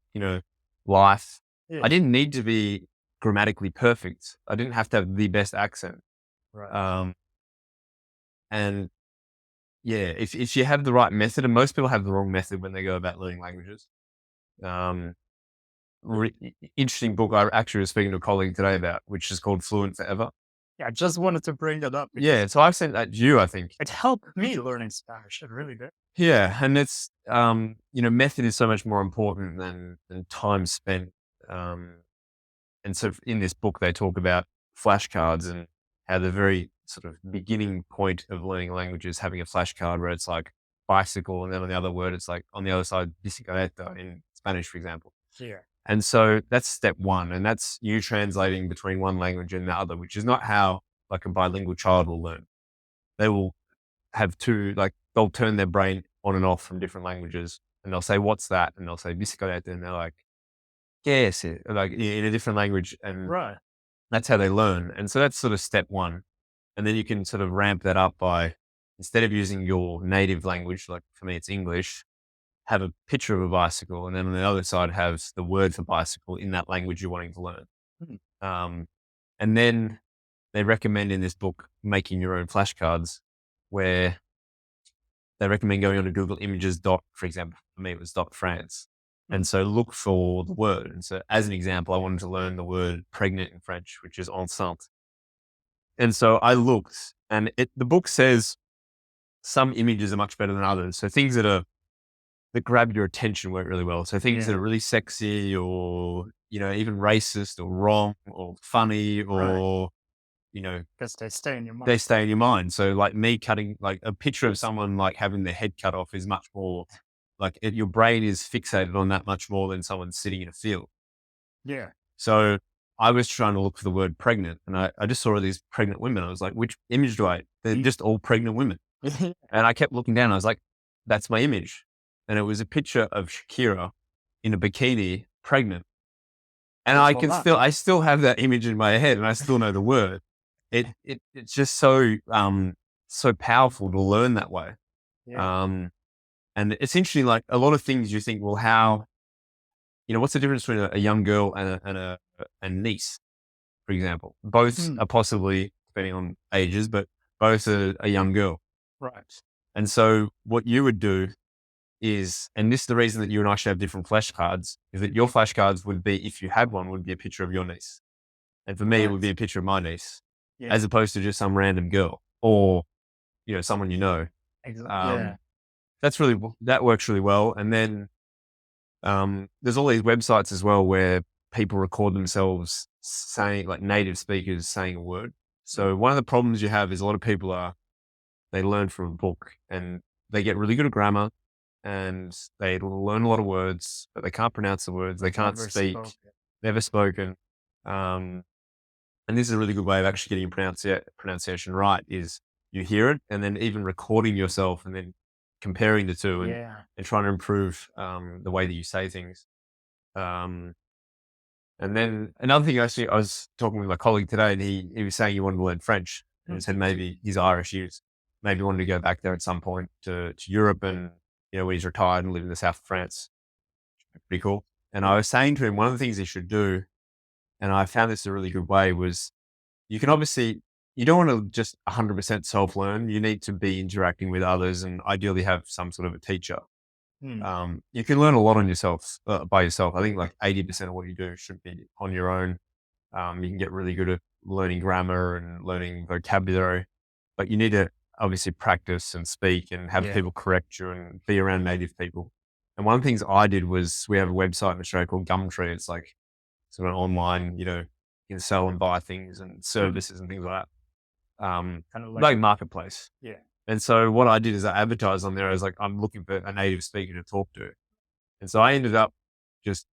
life. I Yeah. didn't need to be grammatically perfect. I didn't have to have the best accent. Right. Um, and yeah, if you have the right method, and most people have the wrong method when they go about learning languages. Um, Interesting book I actually was speaking to a colleague today about, which is called Fluent Forever. Yeah. I just wanted to bring that up because Yeah, so I've sent that to you, I think. it helped me learning Spanish. It really did. Yeah, and it's method is so much more important than time spent. Um, and so in this book they talk about flashcards and how the very sort of beginning point of learning a language is having a flashcard where it's like bicycle, and then on the other word it's like on the other side bicicleta in Spanish, for example. Yeah. And so that's step one. And that's you translating between one language and the other, which is not how like a bilingual child will learn. They will have two, like they'll turn their brain on and off from different languages and they'll say, what's that? And they'll say, bicicleta. And they're like, yes, like in a different language. And Right. that's how they learn. And so that's sort of step one. And then you can sort of ramp that up by instead of using your native language, like for me, it's English, have a picture of a bicycle, and then on the other side has the word for bicycle in that language you're wanting to learn. Hmm. Um, and then they recommend in this book making your own flashcards, where they recommend going on to Google Images dot, for example, for me it was dot France. Hmm. And so look for the word. And so as an example, I wanted to learn the word pregnant in French, which is enceinte. And so I looked, and the book says some images are much better than others. So things that grab your attention work really well. So things that Yeah. are really sexy or, even racist or wrong or funny Right. or, you know, Because they stay in your they mind. stay in your mind. So like me cutting like a picture of someone like having their head cut off is much more your brain is fixated on that much more than someone sitting in a field. Yeah. So I was trying to look for the word pregnant, and I just saw all these pregnant women. I was like, which image do I? They're just all pregnant women. And I kept looking down. I was like, that's my image. And it was a picture of Shakira in a bikini, pregnant. And Just like that. I still have that image in my head, and I still know the word. It's just so powerful to learn that way. Yeah. Um, and it's interesting, like a lot of things you think, well, how, what's the difference between a young girl and a niece, for example? Both Hmm. are possibly, depending on ages, but both are a young girl. Right. And so what you would do is, and this is the reason that you and I should have different flashcards, is that your flashcards would be, if you had one, would be a picture of your niece. And for me, it would be Right. a picture of my niece, Yeah. as opposed to just some random girl or, someone you know. Exactly. Yeah. Um, that works really well. And then there's all these websites as well where people record themselves saying, like native speakers saying a word. Mm. So one of the problems you have is a lot of people they learn from a book and they get really good at grammar and they learn a lot of words, but they can't pronounce the words. They can't Never speak, spoke. never spoken. Um, and this is a really good way of actually getting pronunciation right is you hear it and then even recording yourself and then comparing the two Yeah. and trying to improve the way that you say things. Um, and then another thing, actually, I was talking with my colleague today and he was saying he wanted to learn French and he said maybe he's Irish. Maybe wanted to go back there at some point to Europe and, when he's retired and live in the south of France. Pretty cool. And I Yeah. was saying to him, one of the things he should do, and I found this a really good way, was you can obviously, you don't want to just 100% self-learn. You need to be interacting with others and ideally have some sort of a teacher. Hmm. You can learn a lot on yourself, by yourself. I think like 80% of what you do should be on your own. You can get really good at learning grammar and learning vocabulary, but you need to obviously practice and speak and have Yeah. people correct you and be around native people. And one of the things I did was we have a website in Australia called Gumtree. It's like sort of online, you can sell and buy things and Mm. services and things like that. Kind of like. Like marketplace. Yeah. And so what I did is I advertised on there as like, I'm looking for a native speaker to talk to. And so I ended up just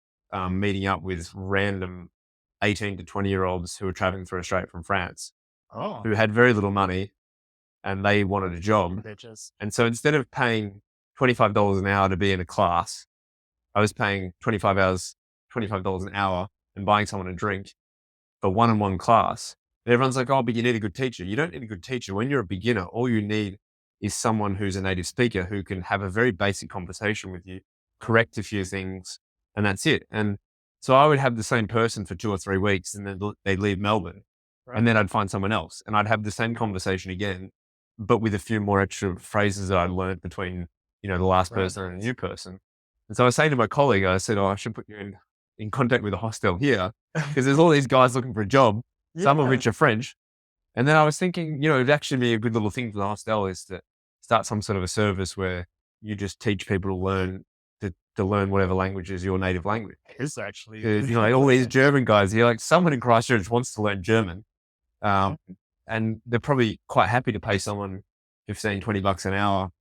meeting up with random 18 to 20-year-olds who were traveling through Australia from France, Oh. who had very little money and they wanted a job. They just. And so instead of paying $25 an hour to be in a class, I was paying $25 an hour and buying someone a drink for one-on-one class. And everyone's like, oh, but you need a good teacher. You don't need a good teacher. When you're a beginner, all you need is someone who's a native speaker who can have a very basic conversation with you, correct a few things, and that's it. And so I would have the same person for 2 or 3 weeks and then they'd leave Melbourne Right. and then I'd find someone else and I'd have the same conversation again, but with a few more extra phrases that I'd learned between, the last Right. person and the new person. And so I was saying to my colleague, I said, oh, I should put you in contact with a hostel here because there's all these guys looking for a job, some of Yeah. which are French. And then I was thinking, it'd actually be a good little thing for the hostel is to start some sort of a service where you just teach people to learn whatever language is your native language. It's actually. 'Cause, like all these German guys, you're like someone in Christchurch wants to learn German. Um, and they're probably quite happy to pay someone 15, $20 an hour,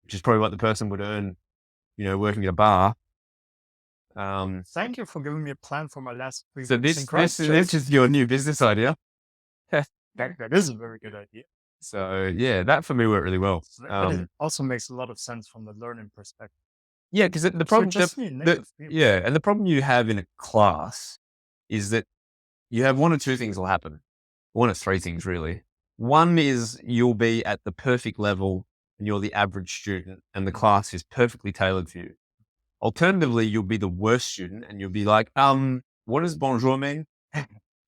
which is probably what the person would earn, working at a bar. Thank you for giving me a plan for my last 3 So weeks in this is your new business idea. That is a very good idea. So yeah, that for me worked really well. But it also makes a lot of sense from the learning perspective. Yeah, because the So problem, just me, native people. yeah, and the problem you have in a class is that you have one or two things will happen. One or three things really. One is you'll be at the perfect level and you're the average student and the class is perfectly tailored for you. Alternatively, you'll be the worst student and you'll be like, what does bonjour mean?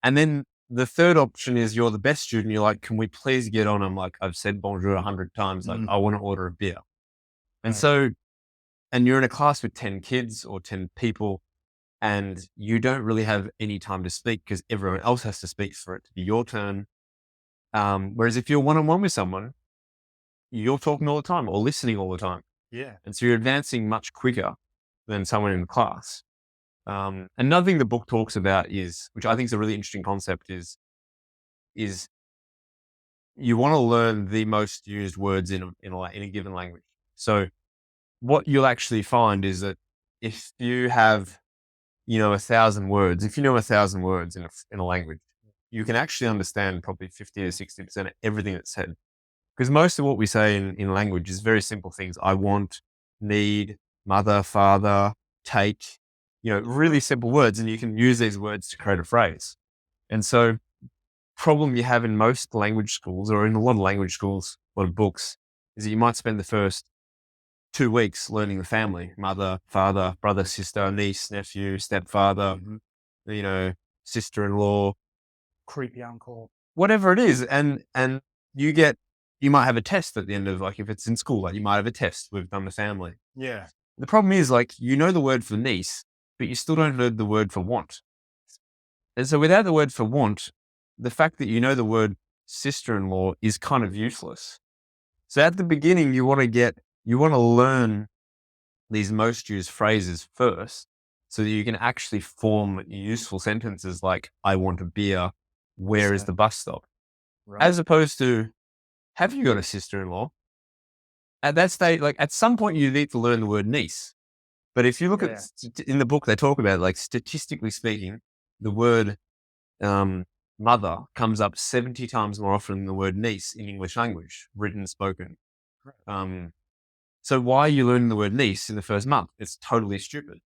And then the third option is you're the best student. You're like, can we please get on? I'm like, I've said bonjour 100 times. Like, I want to order a beer. And Right. so, and you're in a class with 10 kids or 10 people and you don't really have any time to speak because everyone else has to speak for it to be your turn. Whereas if you're one-on-one with someone, you're talking all the time or listening all the time. Yeah. And so you're advancing much quicker than someone in the class. Another thing the book talks about is, which I think is a really interesting concept is you want to learn the most used words in a given language. So what you'll actually find is that if you have, 1,000 words, if you know 1,000 words in a language, you can actually understand probably 50 to 60% of everything that's said. Because most of what we say in language is very simple things. I want, need, mother, father, take, really simple words. And you can use these words to create a phrase. And so, problem you have in most language schools or in a lot of language schools, a lot of books, is that you might spend the first 2 weeks learning the family: mother, father, brother, sister, niece, nephew, stepfather, Hmm. you know, sister-in-law, Creepy uncle. whatever it is. And you get, you might have a test at the end of, like, if it's in school, like you might have a test. We've done the family. Yeah. The problem is, like, you know the word for niece, but you still don't know the word for want. And so without the word for want, the fact that you know the word sister-in-law is kind of useless. So at the beginning, you want to learn these most used phrases first so that you can actually form useful sentences like, I want a beer. Where is So, the bus stop? right. As opposed to, have you got a sister-in-law? At that stage, like at some point, you need to learn the word niece. But if you look at, Yeah. in the book, they talk about, like, statistically speaking, the word um, mother comes up 70 times more often than the word niece in English language, written, spoken. Right. Um, so why are you learning the word niece in the first month? It's totally stupid.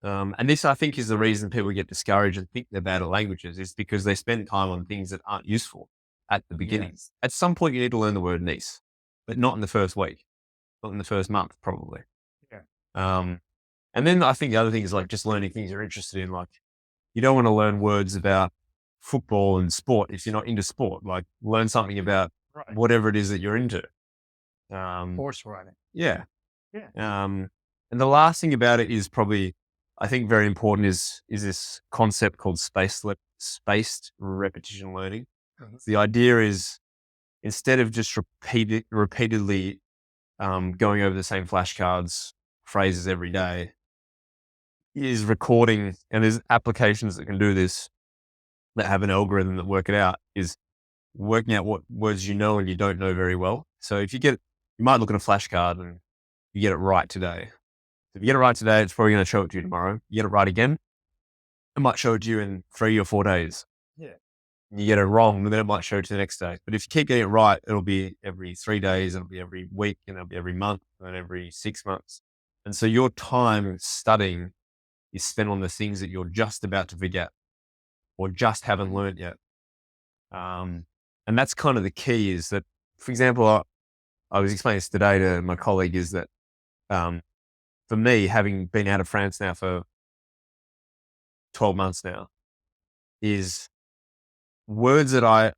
And this, I think, is the reason people get discouraged and think they're bad at languages, is because they spend time on things that aren't useful at the beginning. Yes. At some point, you need to learn the word niece, but not in the first week, not in the first month, probably. Yeah. Um, and then I think the other thing is, like, just learning things you're interested in. Like, you don't want to learn words about football and sport if you're not into sport. Like, learn something about Right. whatever it is that you're into. Um, Horse riding. yeah. Yeah. And the last thing about it is probably, I think, very important is this concept called spaced repetition learning. Mhm. The idea is, instead of just repeatedly going over the same flashcards, phrases every day, is recording, and there's applications that can do this, that have an algorithm that work it out, is working out what words you know and you don't know very well. So if you might look at a flashcard and you get it right today. If you get it right today, it's probably going to show it to you tomorrow. You get it right again, it might show it to you in 3 or 4 days. Yeah. You get it wrong, and then it might show it to the next day. But if you keep getting it right, it'll be every 3 days, it'll be every week, and it'll be every month, and every 6 months. And so your time studying is spent on the things that you're just about to forget or just haven't Mhm. learned yet. Um, and that's kind of the key, is that, for example, I was explaining this today to my colleague, is that um, for me, having been out of France now for 12 months now, is words that I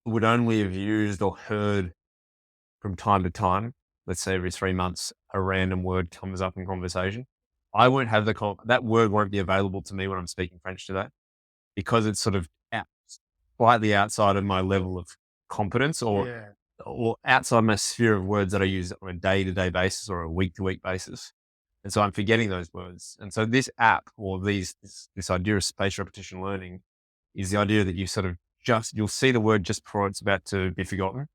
would only have used or heard from time to time. Let's say every 3 months, a random word comes up in conversation. I won't have that word won't be available to me when I'm speaking French today, because it's sort of slightly outside of my level of competence, Yeah. or outside my sphere of words that I use on a day-to-day basis or a week-to-week basis. And so I'm forgetting those words. And so this app, or this idea of spaced repetition learning, is the idea that you sort of you'll see the word just before it's about to be forgotten.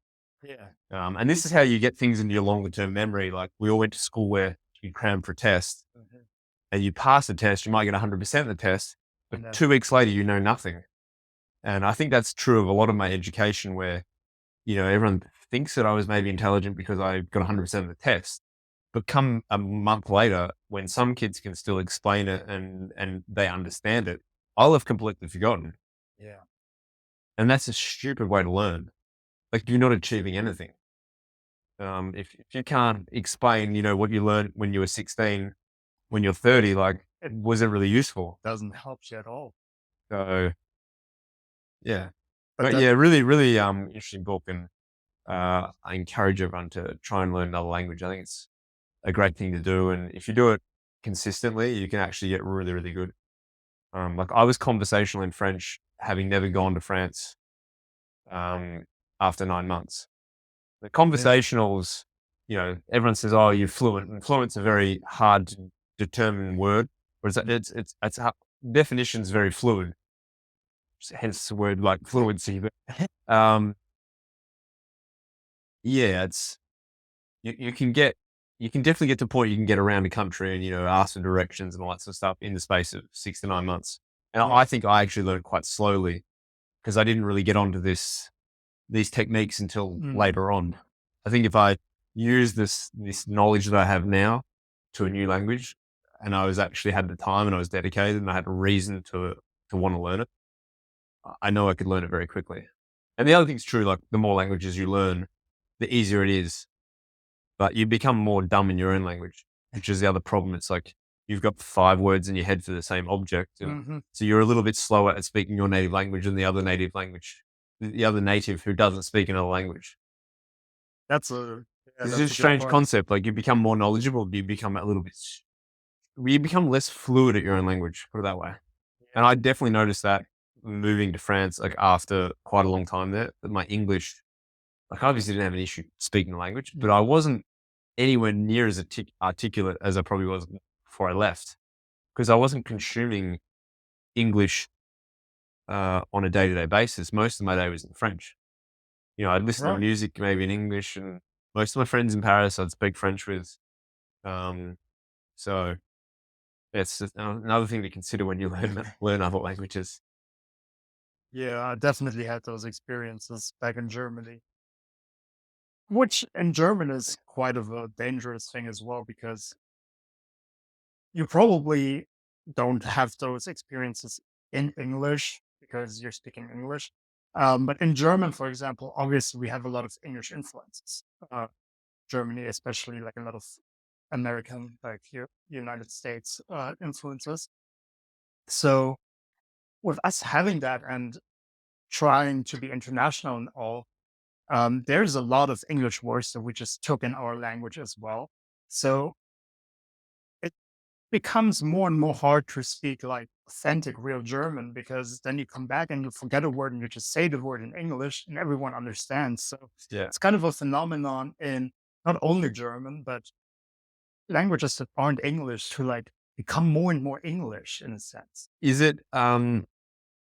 Yeah. And this is how you get things into your longer term memory. Like, we all went to school where you cram for a test Mhm. and you pass the test, you might get 100% of the test, but And then 2 weeks later, you know nothing. And I think that's true of a lot of my education, where, everyone thinks that I was maybe intelligent because I got 100% of the test. But come a month later, when some kids can still explain it and they understand it, I'll have completely forgotten. yeah. And that's a stupid way to learn. Like, you're not achieving anything. If you can't explain, what you learned when you were 16, when you're 30, like, It was it really useful? doesn't help you at all. So yeah. But But that yeah, really, really interesting book. And I encourage everyone to try and learn another language. I think it's a great thing to do. And if you do it consistently, you can actually get really, really good. Like, I was conversational in French, having never gone to France, um, after 9 months. The yeah. conversationals, everyone says, "Oh, you're fluent." And fluent's a very hard to determine word, whereas it's definition's very fluid, hence the word, like, fluency. But um, yeah, you can get you can definitely get to a point you can get around the country and, ask for directions and all that sort of stuff in the space of 6 to 9 months. And Yeah. I think I actually learned quite slowly because I didn't really get onto these techniques until Mm. later on. I think if I use this knowledge that I have now to a new language, and I was actually had the time and I was dedicated and I had a reason to want to learn it, I know I could learn it very quickly. And the other thing's true, like the more languages you learn, the easier it is. But you become more dumb in your own language, which is the other problem. It's like you've got 5 words in your head for the same object, and Hmm. so you're a little bit slower at speaking your native language than the other native who doesn't speak another language. Yeah, It's that's just a a good strange point. concept. Like you become more knowledgeable, but you become a little bit, you become less fluid at your own language. Put it that way. And I definitely noticed that moving to France, like after quite a long time there, that my English, like I obviously didn't have an issue speaking the language, but I wasn't anywhere near as articulate as I probably was before I left because I wasn't consuming English on a day to day basis. Most of my day was in French. I'd listen to Right. music maybe in English, and most of my friends in Paris I'd speak French with. Um, so it's just another thing to consider when you learn other languages. Yeah, I definitely had those experiences back in Germany, which in German is quite of a dangerous thing as well, because you probably don't have those experiences in English because you're speaking English. But in German, for example, obviously we have a lot of English influences. Germany, especially like a lot of American, like United States influences. So with us having that and trying to be international and all, there's a lot of English words that we just took in our language as well. So it becomes more and more hard to speak like authentic real German, because then you come back and you forget a word and you just say the word in English and everyone understands. So Yeah. it's kind of a phenomenon in not only German, but languages that aren't English to like become more and more English in a sense. Is it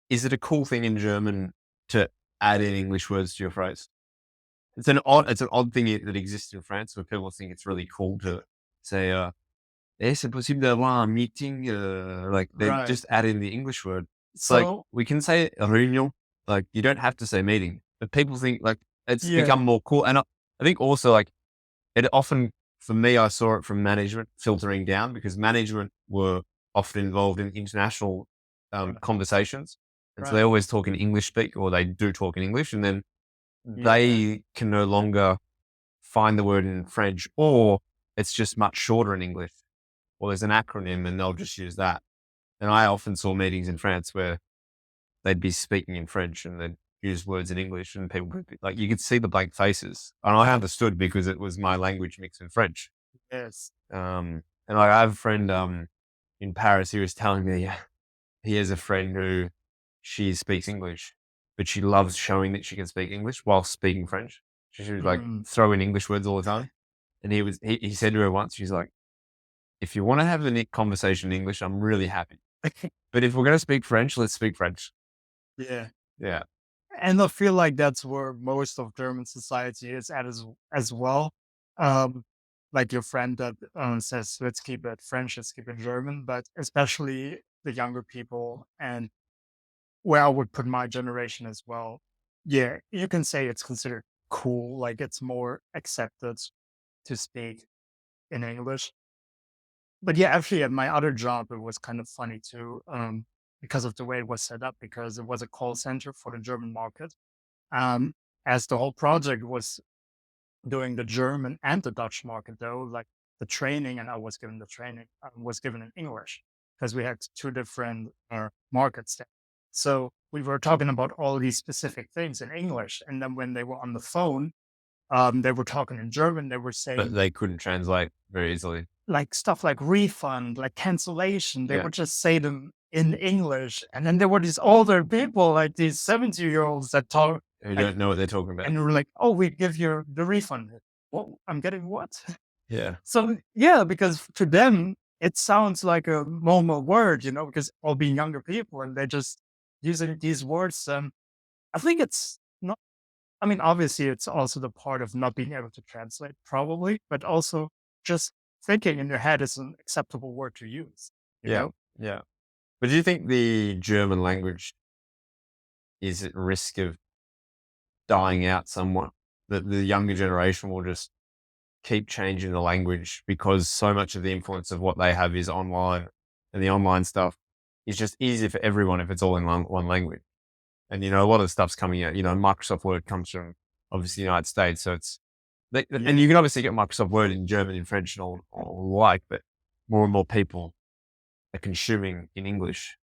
is it a cool thing in German to add in English words to your phrase? It's an odd thing that exists in France where people think it's really cool to say, c'est possible d'avoir un meeting, like they Right. just add in the English word. It's like So we can say réunion, like you don't have to say meeting, but people think like it's yeah, become more cool. And I think also like it often, for me, I saw it from management filtering down because management were often involved in international right, conversations. And so they right. always talk in English speak, or they do talk in English. And then Yeah. they can no longer find the word in French, or it's just much shorter in English, or there's an acronym and they'll just use that. And I often saw meetings in France where they'd be speaking in French and they'd use words in English, and people could be, like you could see the blank faces. And I understood because it was my language mixed in French. Yes. And like, I have a friend in Paris. He was telling me he has a friend who she speaks English, but she loves showing that she can speak English while speaking French. She would like Mm. throw in English words all the time. And he said to her once, she's like, if you want to have a conversation in English, I'm really happy. But if we're going to speak French, let's speak French. Yeah. Yeah. And I feel like that's where most of German society is at as well. Um, like your friend that says, let's keep it French, let's keep it German, but especially the younger people, and where I would put my generation as well. Yeah, you can say it's considered cool, like it's more accepted to speak in English. But yeah, actually at my other job, it was kind of funny too, because of the way it was set up, because it was a call center for the German market. Um, as the whole project was doing the German and the Dutch market, though, like the training, and I was given the training, was given in English because we had two different markets there. So we were talking about all these specific things in English, and then when they were on the phone, they were talking in German. They were But saying they couldn't translate very easily. like stuff like refund, like cancellation. They Yeah. would just say them in English, and then there were these older people, like these 70-year-olds that talk Who like, don't know what they're talking about. and we were like, "Oh, we give you the refund." What? I'm getting what? Yeah. So yeah, because to them it sounds like a normal word, because all being younger people and they're just using these words. I think it's not. I mean, obviously, it's also the part of not being able to translate, probably, but also just thinking in your head is an acceptable word to use, you Yeah, know? yeah. But do you think the German language is at risk of dying out somewhat? That the younger generation will just keep changing the language because so much of the influence of what they have is online, and the online stuff is just easier for everyone if it's all in one language. And a lot of the stuff's coming out. Microsoft Word comes from obviously the United States, so and Yeah, you can obviously get Microsoft Word in German, in French, and all the like, but more and more people are consuming in English.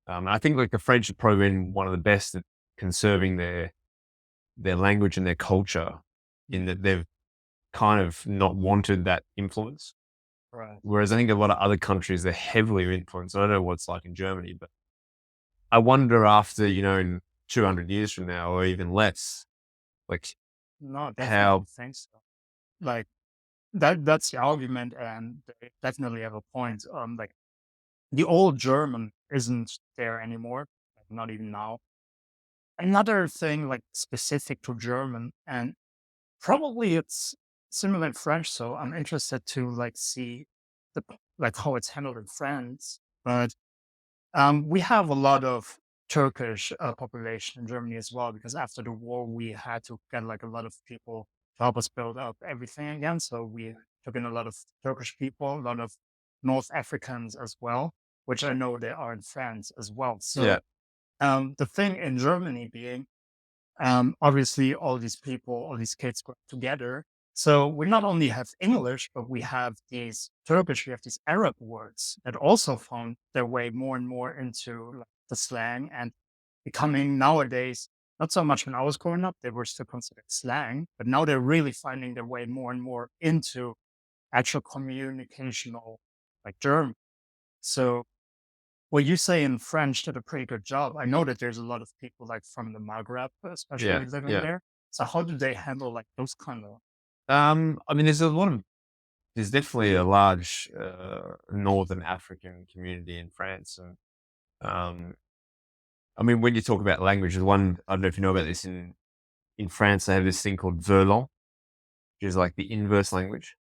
And I think like the French have probably been one of the best at conserving their language and their culture, in mm, that they've kind of not wanted that influence. right. Whereas I think a lot of other countries, they're heavily influenced. I don't know what it's like in Germany, but I wonder after, in 200 years from now or even less, like No, definitely how, think so. Like that's the argument, and they definitely have a point. Like the old German isn't there anymore, like, not even now. Another thing like specific to German, and probably it's similar in French, so I'm interested to like see like how it's handled in France. But we have a lot of Turkish population in Germany as well, because after the war we had to get like a lot of people to help us build up everything again. So we took in a lot of Turkish people, a lot of North Africans as well, which I know they are in France as well. yeah, So the thing in Germany being, obviously all these people, all these kids grow up together. So we not only have English, but we have these Turkish, we have these Arab words that also found their way more and more into like, the slang, and becoming nowadays, not so much when I was growing up, they were still considered slang, but now they're really finding their way more and more into actual communicational like German. So well, you say in French did a pretty good job. I know that there's a lot of people like from the Maghreb, yeah, especially living yeah. there. So how do they handle like those kind of? I mean, there's definitely a large Northern African community in France. And um, I mean, when you talk about language, the one, I don't know if you know about this, in France, they have this thing called Verlan, which is like the inverse language.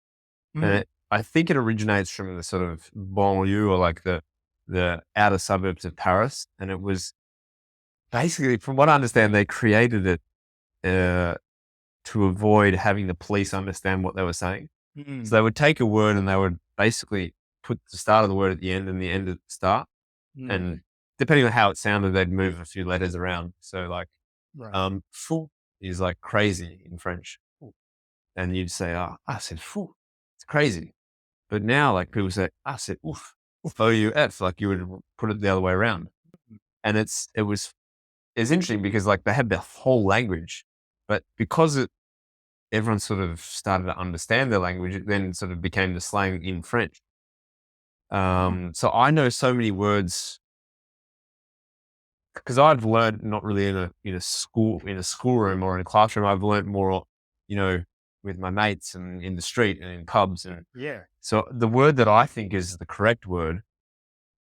And Mm, I think it originates from the sort of banlieue, or like the outer suburbs of Paris. And it was basically, from what I understand, they created it uh, to avoid having the police understand what they were saying. So mm, they would take a word and they would basically put the start of the word at the end and the end at the start. mm, And depending on how it sounded, they'd move a few letters around. So like, right. fou is like crazy in French. And you'd say, oh, I said fou. It's crazy. But now, like, people say, I said oof, OUF, like you would put it the other way around. And it's interesting because like they had their whole language, but because everyone sort of started to understand their language, it then sort of became the slang in French. Mm, So I know so many words because I've learned not really in a schoolroom or in a classroom. I've learned more, you know, with my mates and in the street and in pubs. And yeah, so the word that I think is the correct word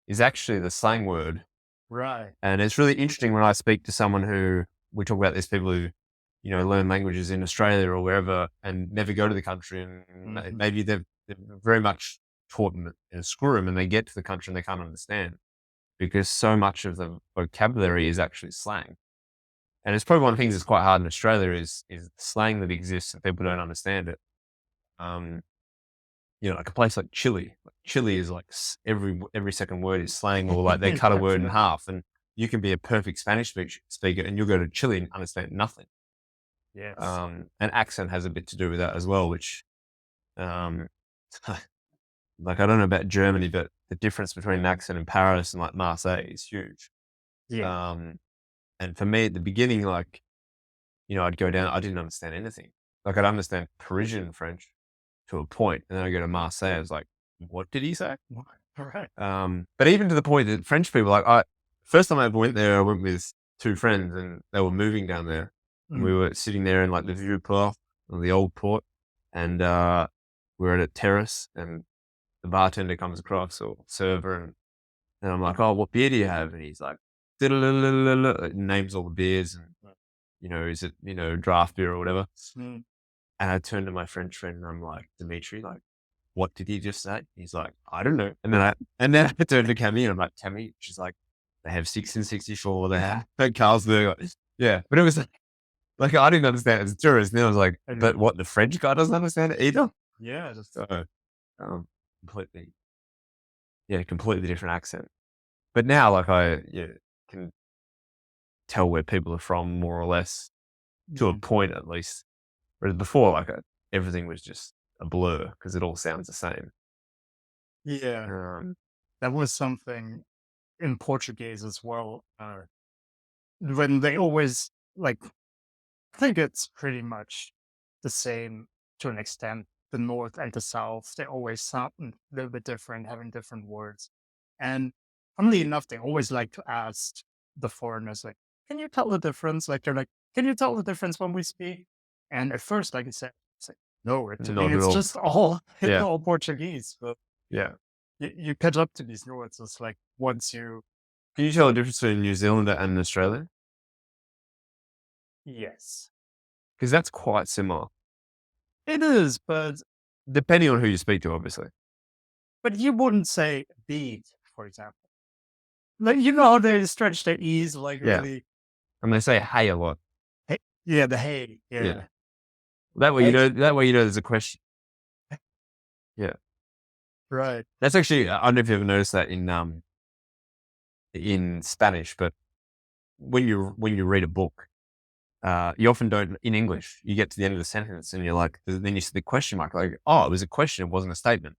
is actually the slang word. right. And it's really interesting when I speak to someone who, we talk about these people who, learn languages in Australia or wherever and never go to the country. And Hmm. maybe they're very much taught in a schoolroom, and they get to the country and they can't understand because so much of the vocabulary is actually slang. And it's probably one of the things that's quite hard in Australia is the slang that exists and people don't understand it. Um, like a place like Chile. Like Chile is like every second word is slang, or like they cut a word in Definitely. half, and you can be a perfect Spanish speaker, and you'll go to Chile and understand nothing. Yes. And accent has a bit to do with that as well, which, um, like I don't know about Germany, but the difference between an accent in Paris and like Marseille is huge. Yeah. Um, and for me at the beginning, like I'd go down, I didn't understand anything. Like I'd understand Parisian French to a point, and then I go to Marseille, I was like, what did he say? All right. But even to the point that French people, like first time I ever went there, I went with two friends and they were moving down there. And we Mm, were sitting there in like the Vieux Port, or the old port. And we were at a terrace, and the bartender comes across, or server. And I'm like, oh, what beer do you have? And he's like, names all the beers. And, is it, draft beer or whatever. mm, And I turned to my French friend and I'm like, Dimitri, like, what did he just say? He's like, I don't know. And then I turned to Cammy and I'm like, Cammy, she's like, they have 6 and 64. They have Carlsberg. Yeah. But it was like, I didn't understand it as a tourist. And then I was like, And but what, the French guy doesn't understand it either? yeah, that's So, completely, yeah, completely different accent. But now, like, can tell where people are from more or less to a mm, point at least. Whereas before, like, everything was just a blur because it all sounds the same. yeah. Um, That was something in Portuguese as well. When they always like, I think it's pretty much the same to an extent. The North and the South, they always sound a little bit different, having different words. And funnily enough, they always like to ask the foreigners, like, can you tell the difference? Like, they're like, can you tell the difference when we speak? And at first, like I said, it's like, no, to me, not at it's all. just all, it's Yeah. all Portuguese. But Yeah. you catch up to these nuances, like, once you, Can you tell the difference between New Zealand and Australia? yes, Because that's quite similar, it is, but depending on who you speak to, obviously. you wouldn't say beat, for example. Like, you know how they stretch their E's, like, Yeah. really. And they say hey a lot. Hey, yeah, the hey, Yeah. yeah. That way, Hey. there's a question. Yeah. Right. That's actually, I don't know if you've ever noticed that in Spanish, but when you read a book, you often don't in English. You get to the end of the sentence and you're like, then you see the question mark, like, oh, it was a question, it wasn't a statement.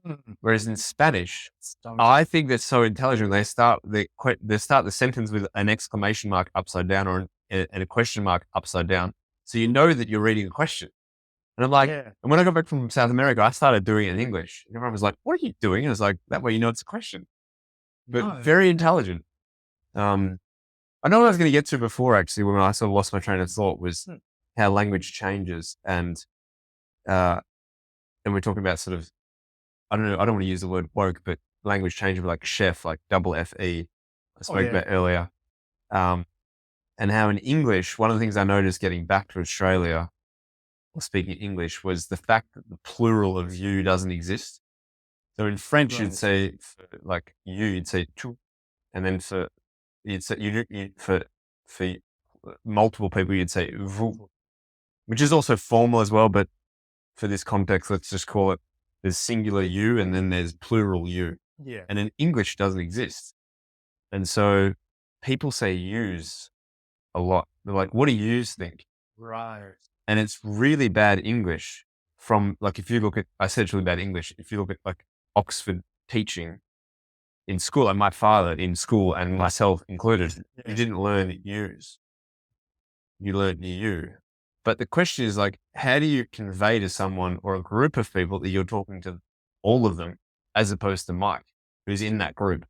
Mm, Whereas in Spanish, stoned. I think they're so intelligent. They start the sentence with an exclamation mark upside down or and a question mark upside down, so you know that you're reading a question. And I'm like, Yeah. and when I got back from South America, I started doing it in English. And everyone was like, "What are you doing?" And I was like, "That way you know it's a question." But No. very intelligent. Um, I know what I was going to get to before actually, when I sort of lost my train of thought, was Hmm. how language changes, uh, and we're talking about sort of, I don't know, I don't want to use the word woke, but language change of like chef, like double FE, I Oh, spoke yeah. about earlier. Um, and how in English, one of the things I noticed getting back to Australia or speaking English was the fact that the plural of you doesn't exist. So in French, you'd Right. say for like you, you'd say tu, and then you'd say for multiple people, you'd say vous, which is also formal as well. But for this context, let's just call it there's singular you and then there's plural you. Yeah. And in English, doesn't exist. And so people say use a lot. They're like, what do yous think? Right. And it's really bad English from like, if you look at, I said it's really bad English. If you look at like Oxford teaching in school, like my father in school and myself included, you Yeah. didn't learn use, you learned you. But the question is like, how do you convey to someone or a group of people that you're talking to all of them as opposed to Mike, who's in that group?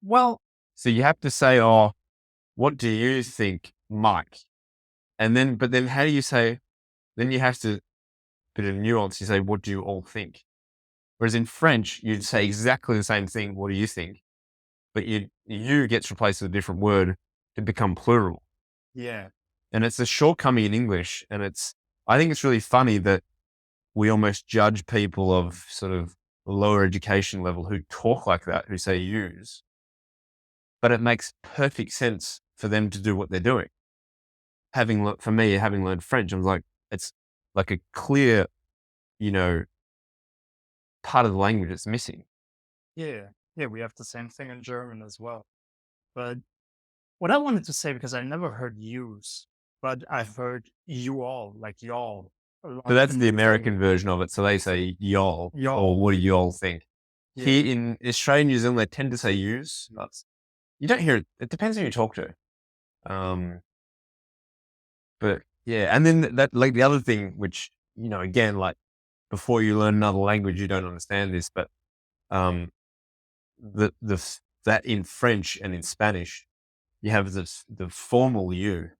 Well, So you have to say, oh, what do you think, Mike? And then, but then how do you say, then you have to put a nuance. You say, what do you all think? Whereas in French, you'd say exactly the same thing. What do you think? But you gets replaced with a different word to become plural. yeah. And it's a shortcoming in English. And I think it's really funny that we almost judge people of sort of lower education level who talk like that, who say use, but it makes perfect sense for them to do what they're doing. For me, having learned French, I'm like, it's like a clear, you know, part of the language that's missing. Yeah. Yeah. We have the same thing in German as well. But what I wanted to say, because I never heard use, but I've heard you all, like y'all, a So lot that's in the the UK. American version of it. So they say y'all, or Y'all. what do y'all think? Yeah. Here in Australia and New Zealand, they tend to say yous. You don't hear it. It depends who you talk to. Um, but yeah, and then that, like the other thing, which, again, like before you learn another language, you don't understand this, but um, that in French and in Spanish, you have the formal you.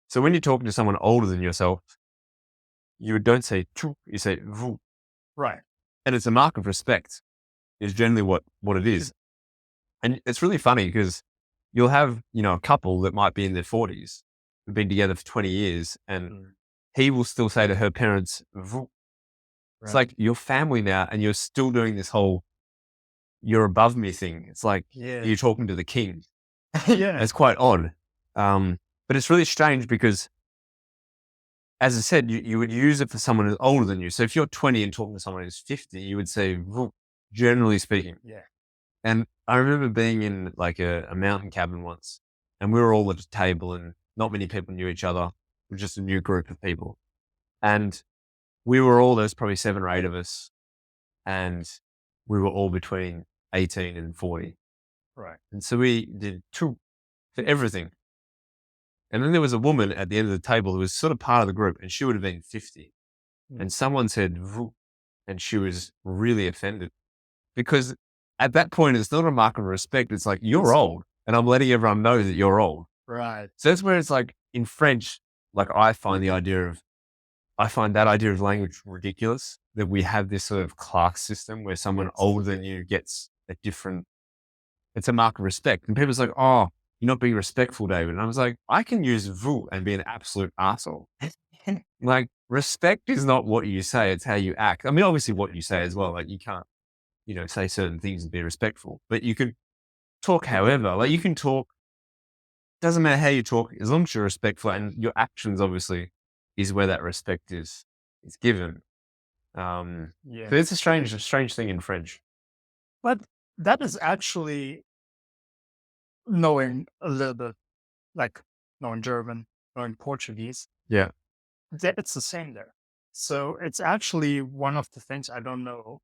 So when you're talking to someone older than yourself, you don't say tu, you say vous, Right. and it's a mark of respect. Is generally what it is, and it's really funny because you'll have a couple that might be in their 40s, have been together for 20 years, and Mm. he will still say to her parents vous, It's Right. like you're family now, and you're still doing this whole "you're above me" thing. It's like Yeah. you're talking to the king. Yeah. It's quite odd, but it's really strange because, as I said, you would use it for someone who's older than you. So if you're 20 and talking to someone who's 50, you would say, "Vroom," generally speaking. Yeah. And I remember being in like a mountain cabin once, and we were all at a table, and not many people knew each other. It was just a new group of people, and we were all there's probably 7 or 8 of us, and we were all between 18 and 40, Right. and so we did two for everything. And then there was a woman at the end of the table who was sort of part of the group, and she would have been 50. Mm. And someone said, "Vroom," and she was really offended because at that point, it's not a mark of respect. It's like, you're It's old, and I'm letting everyone know that you're old. right. So that's where it's like in French, like I find that idea of language ridiculous that we have this sort of class system where someone Yes. older than you gets a different, it's a mark of respect. And people's like, oh, you're not being respectful, David. And I was like, I can use vous and be an absolute asshole. Like, respect is not what you say, it's how you act. I mean, obviously what you say as well. Like, you can't, say certain things and be respectful, but you can talk however. Like, you can talk, doesn't matter how you talk, as long as you're respectful and your actions obviously is where that respect is given. Yeah. So it's a strange thing in French. But that is actually knowing a little bit, like knowing German, knowing Portuguese. Yeah. It's the same there. So it's actually one of the things I don't know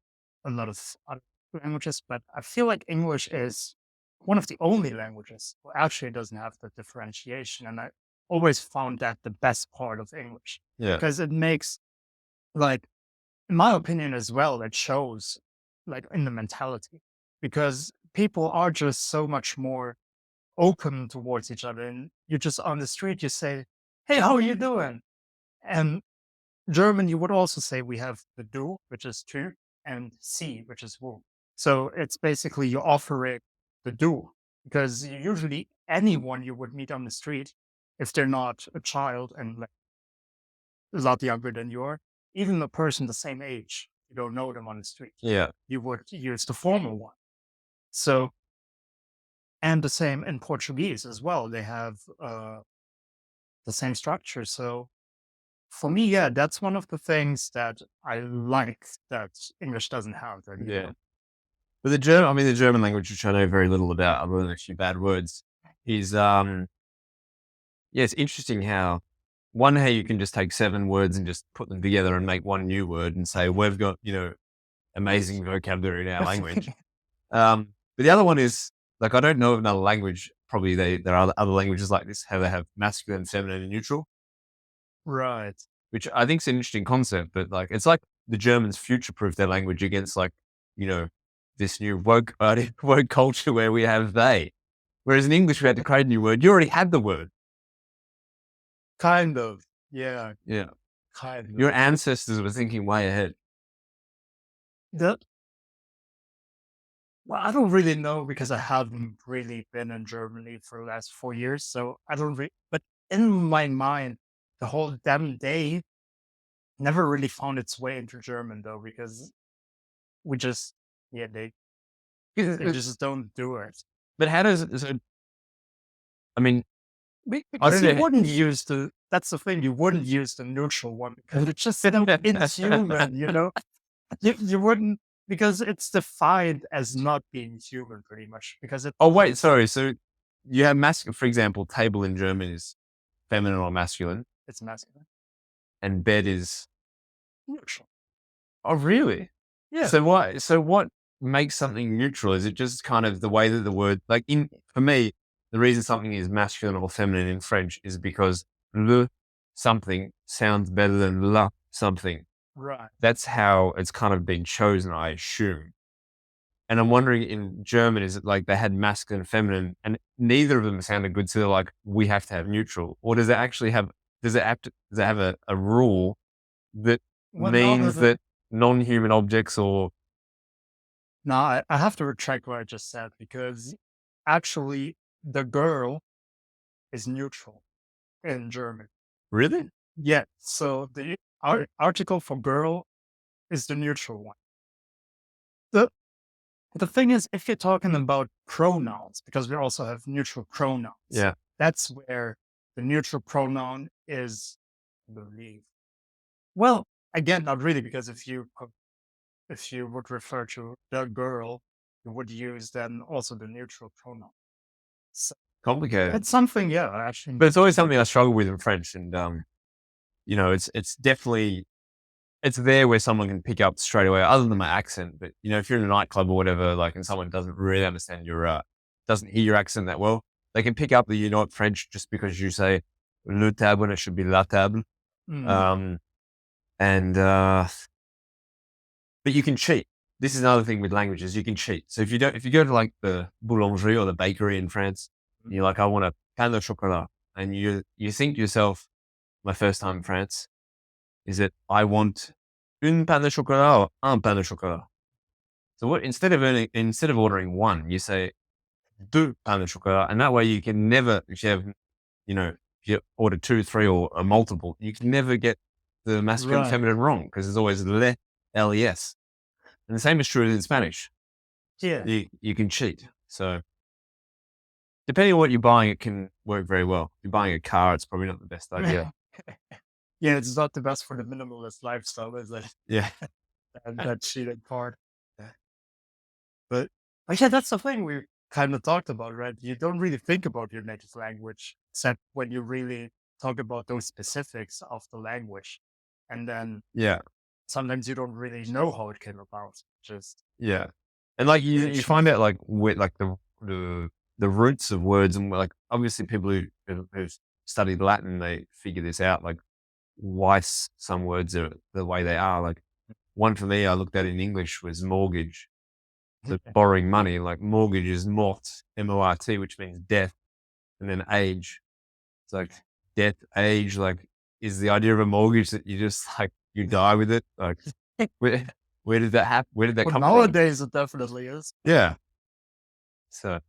a lot of other languages, but I feel like English is one of the only languages who actually doesn't have the differentiation. And I always found that the best part of English Yeah. because it makes, like, in my opinion as well, it shows like in the mentality because people are just so much more open towards each other. And you just on the street, you say, "Hey, how are you doing?" And German, you would also say we have the du, which is tu, and sie, which is wo. So it's basically you're offering the du because usually anyone you would meet on the street, if they're not a child and like a lot younger than you are, even a person the same age, you don't know them on the street. Yeah. You would use the formal one. So, and the same in Portuguese as well. They have the same structure. So for me, yeah, that's one of the things that I like that English doesn't have that, Yeah. But the German language, which I know very little about, other than a few bad words, is yeah, it's interesting how you can just take 7 words and just put them together and make one new word and say we've got amazing vocabulary in our language. But the other one is like I don't know of another language. Probably there are other languages like this how they have masculine, feminine, and neutral, Right. which I think is an interesting concept. But like it's like the Germans future-proof their language against like you know this new woke woke culture where we have they. Whereas in English we had to create a new word. You already had the word. Kind of. Yeah, Yeah, kind your of. ancestors were thinking way ahead. The, well, I don't really know because I haven't really been in Germany for the last 4 years. So I don't really, but in my mind, the whole damn day never really found its way into German though, because we just, yeah, they just don't do it. But how does so? I mean, I Because don't you know. wouldn't use that's the thing, you wouldn't use the neutral one because it's just so inhuman, you know? You wouldn't, because it's defined as not being human pretty much because it Oh wait, comes, sorry. So you have masculine, for example, table in German is feminine or masculine, it's masculine. and bed is. Neutral. Oh, really? Yeah. So why? So what makes something neutral? Is it just kind of the way that the word, like in for me, the reason something is masculine or feminine in French is because le something sounds better than la something. Right. That's how it's kind of been chosen, I assume. And I'm wondering in German, is it like they had masculine and feminine and neither of them sounded good, so they're like, we have to have neutral? Or does it actually have, does it have a rule that Well, no, means that non-human objects or no, I have to retract what I just said because actually the girl is neutral in German. really? Yeah. So the article for girl is the neutral one. The the thing is, if you're talking about pronouns, because we also have neutral pronouns, Yeah. that's where the neutral pronoun is, I believe. Well, again, not really, because if you would refer to the girl, you would use then also the neutral pronoun. So Complicated. it's something, yeah, I actually. But it's always something I struggle with in French. And, it's definitely, it's there where someone can pick up straight away, other than my accent. But, if you're in a nightclub or whatever, like, and someone doesn't really understand doesn't hear your accent that well, they can pick up that you're not French just because you say le table when it should be la table. Mm, Um, and, but you can cheat. This is another thing with languages. You can cheat. So if you go to like the boulangerie or the bakery in France, and you're like, I want a pain au chocolat. And you think to yourself, my first time in France, is that I want une pain de chocolat or un pain de chocolat. So instead of ordering one, you say deux pains de chocolat, and that way you can never, if you order two, three, or a multiple, you can never get the masculine right. feminine wrong because there's always les. And the same is true in Spanish. Yeah. You can cheat. So depending on what you're buying, it can work very well. If you're buying a car, it's probably not the best idea. Yeah, it's not the best for the minimalist lifestyle, is it? Yeah. That cheating part. Yeah. But yeah, that's the thing we kind of talked about, right? You don't really think about your native language except when you really talk about those specifics of the language. And then Yeah. sometimes you don't really know how it came about. Just Yeah. And like you find out like with like the roots of words, and like obviously people who've studied Latin, they figure this out, like why some words are the way they are. Like one for me, I looked at in English was mortgage. So borrowing money, like mortgage is mort, M-O-R-T, which means death, and then age. It's like death, age, like is the idea of a mortgage that you just like you die with it. Like where did that happen? Where did that but come from? nowadays it definitely is. Yeah. So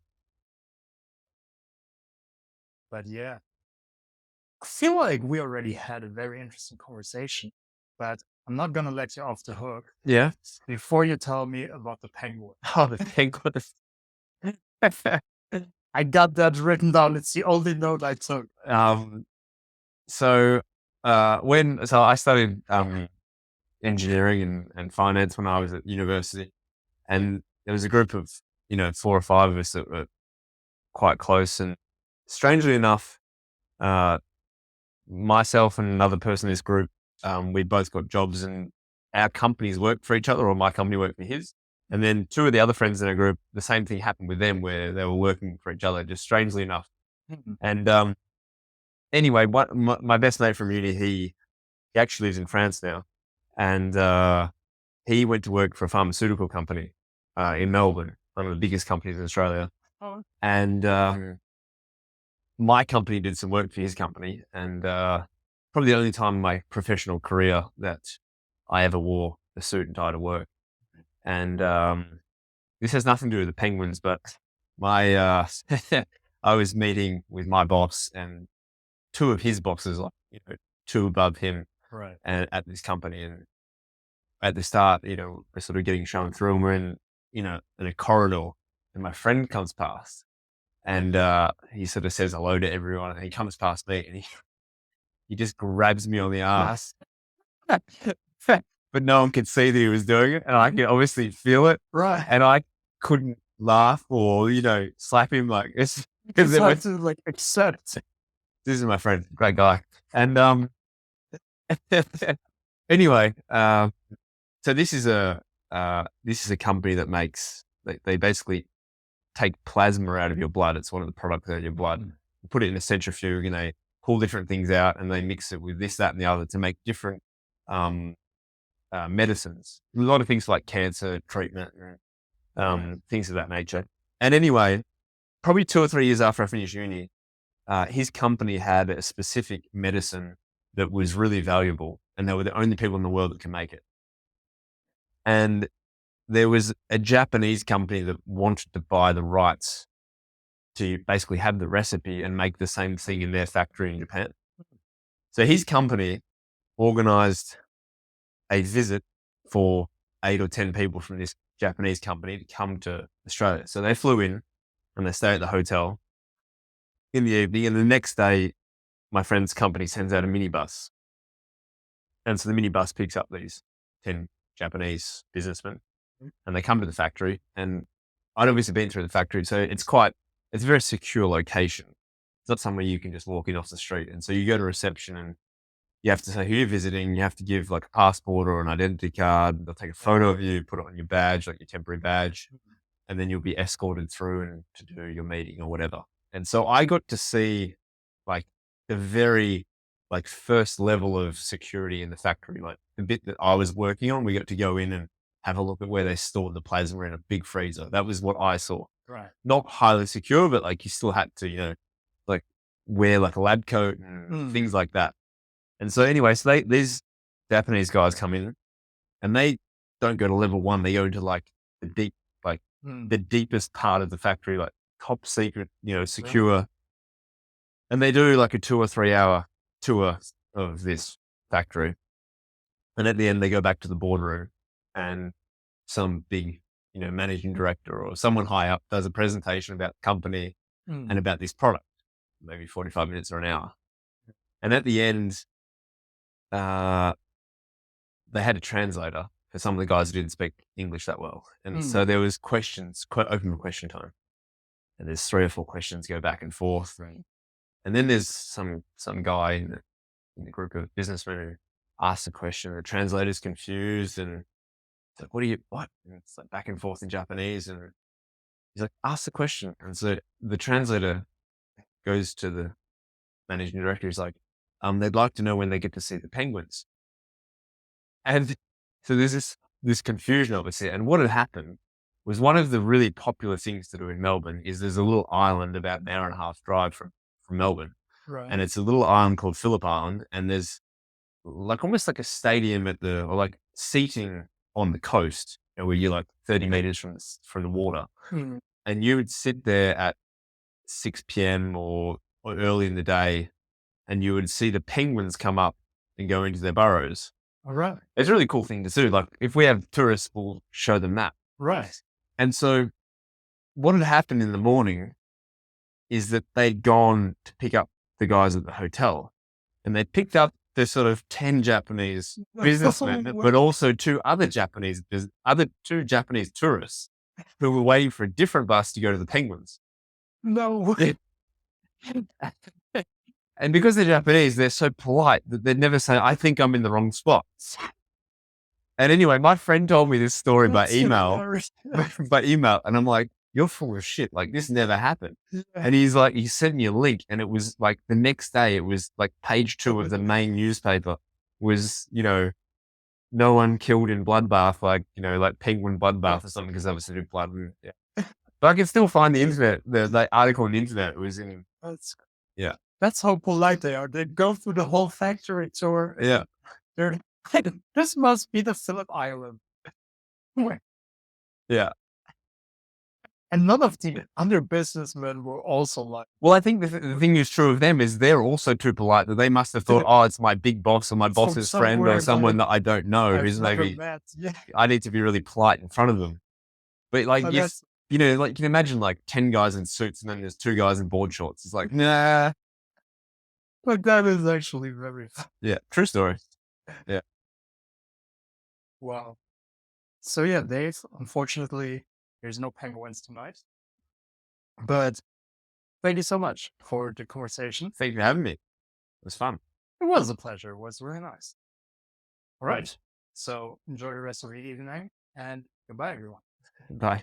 But yeah, I feel like we already had a very interesting conversation, but I'm not gonna let you off the hook yeah. before you tell me about the penguin. Oh, the penguin. I got that written down. It's the only note I took. um. So so I studied engineering and finance when I was at university, and there was a group of 4 or 5 of us that were quite close, and strangely enough, uh, myself and another person in this group, we both got jobs, and our companies worked for each other, or my company worked for his. And then 2 of the other friends in our group, the same thing happened with them, where they were working for each other, just strangely enough. Mhm. And anyway, what my best mate from uni, he actually lives in France now, and he went to work for a pharmaceutical company in Melbourne, one of the biggest companies in Australia. Oh, And my company did some work for his company, and probably the only time in my professional career that I ever wore a suit and tie to work. And this has nothing to do with the Penguins, but my I was meeting with my boss and 2 of his bosses, like 2 above him, right. and at this company. And at the start, we're sort of getting shown through, and we're in a corridor, and my friend comes past, and he sort of says hello to everyone, and he comes past me, and he just grabs me on the ass. But no one could see that he was doing it, and I could obviously feel it, Right. and I couldn't laugh or slap him like it's because It's hard to like accept. this is my friend, great guy, and anyway, so this is a company that makes they basically take plasma out of your blood. It's one of the products out of your blood. Put it in a centrifuge, and they pull different things out, and they mix it with this, that, and the other to make different medicines. A lot of things like cancer treatment and things of that nature. And anyway, probably 2 or 3 years after I finished uni, his company had a specific medicine that was really valuable, and they were the only people in the world that can make it. And there was a Japanese company that wanted to buy the rights to basically have the recipe and make the same thing in their factory in Japan. So his company organized a visit for 8 or 10 people from this Japanese company to come to Australia. So they flew in and they stayed at the hotel in the evening. And the next day, my friend's company sends out a minibus. And so the minibus picks up these 10 Japanese businessmen and they come to the factory. And I'd obviously been through the factory. So it's a very secure location. It's not somewhere you can just walk in off the street. And so you go to reception and you have to say who you're visiting. You have to give like a passport or an identity card. They'll take a photo of you, put it on your badge, like your temporary badge, and then you'll be escorted through and to do your meeting or whatever. And so I got to see like the very like first level of security in the factory, like the bit that I was working on. We got to go in and have a look at where they stored the plasma in a big freezer. That was what I saw. Right. Not highly secure, but like you still had to, like wear like a lab coat and things like that. And so anyway, so these Japanese guys come in and they don't go to level 1. They go into like the deepest part of the factory, like top secret, secure. And they do like a 2 or 3 hour tour of this factory. And at the end, they go back to the boardroom and some big, managing director or someone high up does a presentation about the company and about this product, maybe 45 minutes or an hour. And at the end, they had a translator for some of the guys who didn't speak English that well. And so there was questions, quite open for question time. And there's 3 or 4 questions go back and forth. Right. And then there's some guy in the group of businessmen who asks a question. The translator's confused and it's like, what? And it's like back and forth in Japanese. And he's like, ask the question. And so the translator goes to the managing director. He's like, they'd like to know when they get to see the penguins. And so there's this confusion obviously. And what had happened was one of the really popular things to do in Melbourne is there's a little island about an hour and a half drive from Melbourne. Right. And it's a little island called Phillip Island. And there's like almost like a stadium or like seating on the coast where you're like 30 meters from the water. And you would sit there at 6 p.m. or early in the day and you would see the penguins come up and go into their burrows. All right. It's a really cool thing to do. Like if we have tourists, we'll show them that. Right. And so what had happened in the morning is that they'd gone to pick up the guys at the hotel and they picked up the sort of 10 Japanese businessmen, but also two Japanese tourists who were waiting for a different bus to go to the penguins. No. And because they're Japanese, they're so polite that they'd never say, I think I'm in the wrong spot. And anyway, my friend told me this story by email. And I'm like, you're full of shit. Like this never happened. Yeah. And he's like, he sent me a link and it was like the next day, it was like page 2 of the main newspaper was, no one killed in bloodbath, like, like penguin bloodbath or something because obviously did blood. And, yeah. But I can still find the internet, the article on the internet. It was in. Yeah. That's how polite they are. They go through the whole factory tour. Yeah. This must be the Phillip Island. Yeah. And none of the other businessmen were also like. Well, I think the thing is true of them is they're also too polite that they must have thought, oh, it's my big boss or my boss's friend or someone that I don't know who's maybe. I need to be really polite in front of them. But like, like you can imagine like 10 guys in suits and then there's 2 guys in board shorts. It's like, nah. But that is actually very. Yeah, true story. Yeah. Wow. So yeah, Dave, unfortunately, there's no penguins tonight. But thank you so much for the conversation. Thank you for having me. It was fun. It was a pleasure. It was really nice. All right. So enjoy the rest of your evening and goodbye, everyone. Bye.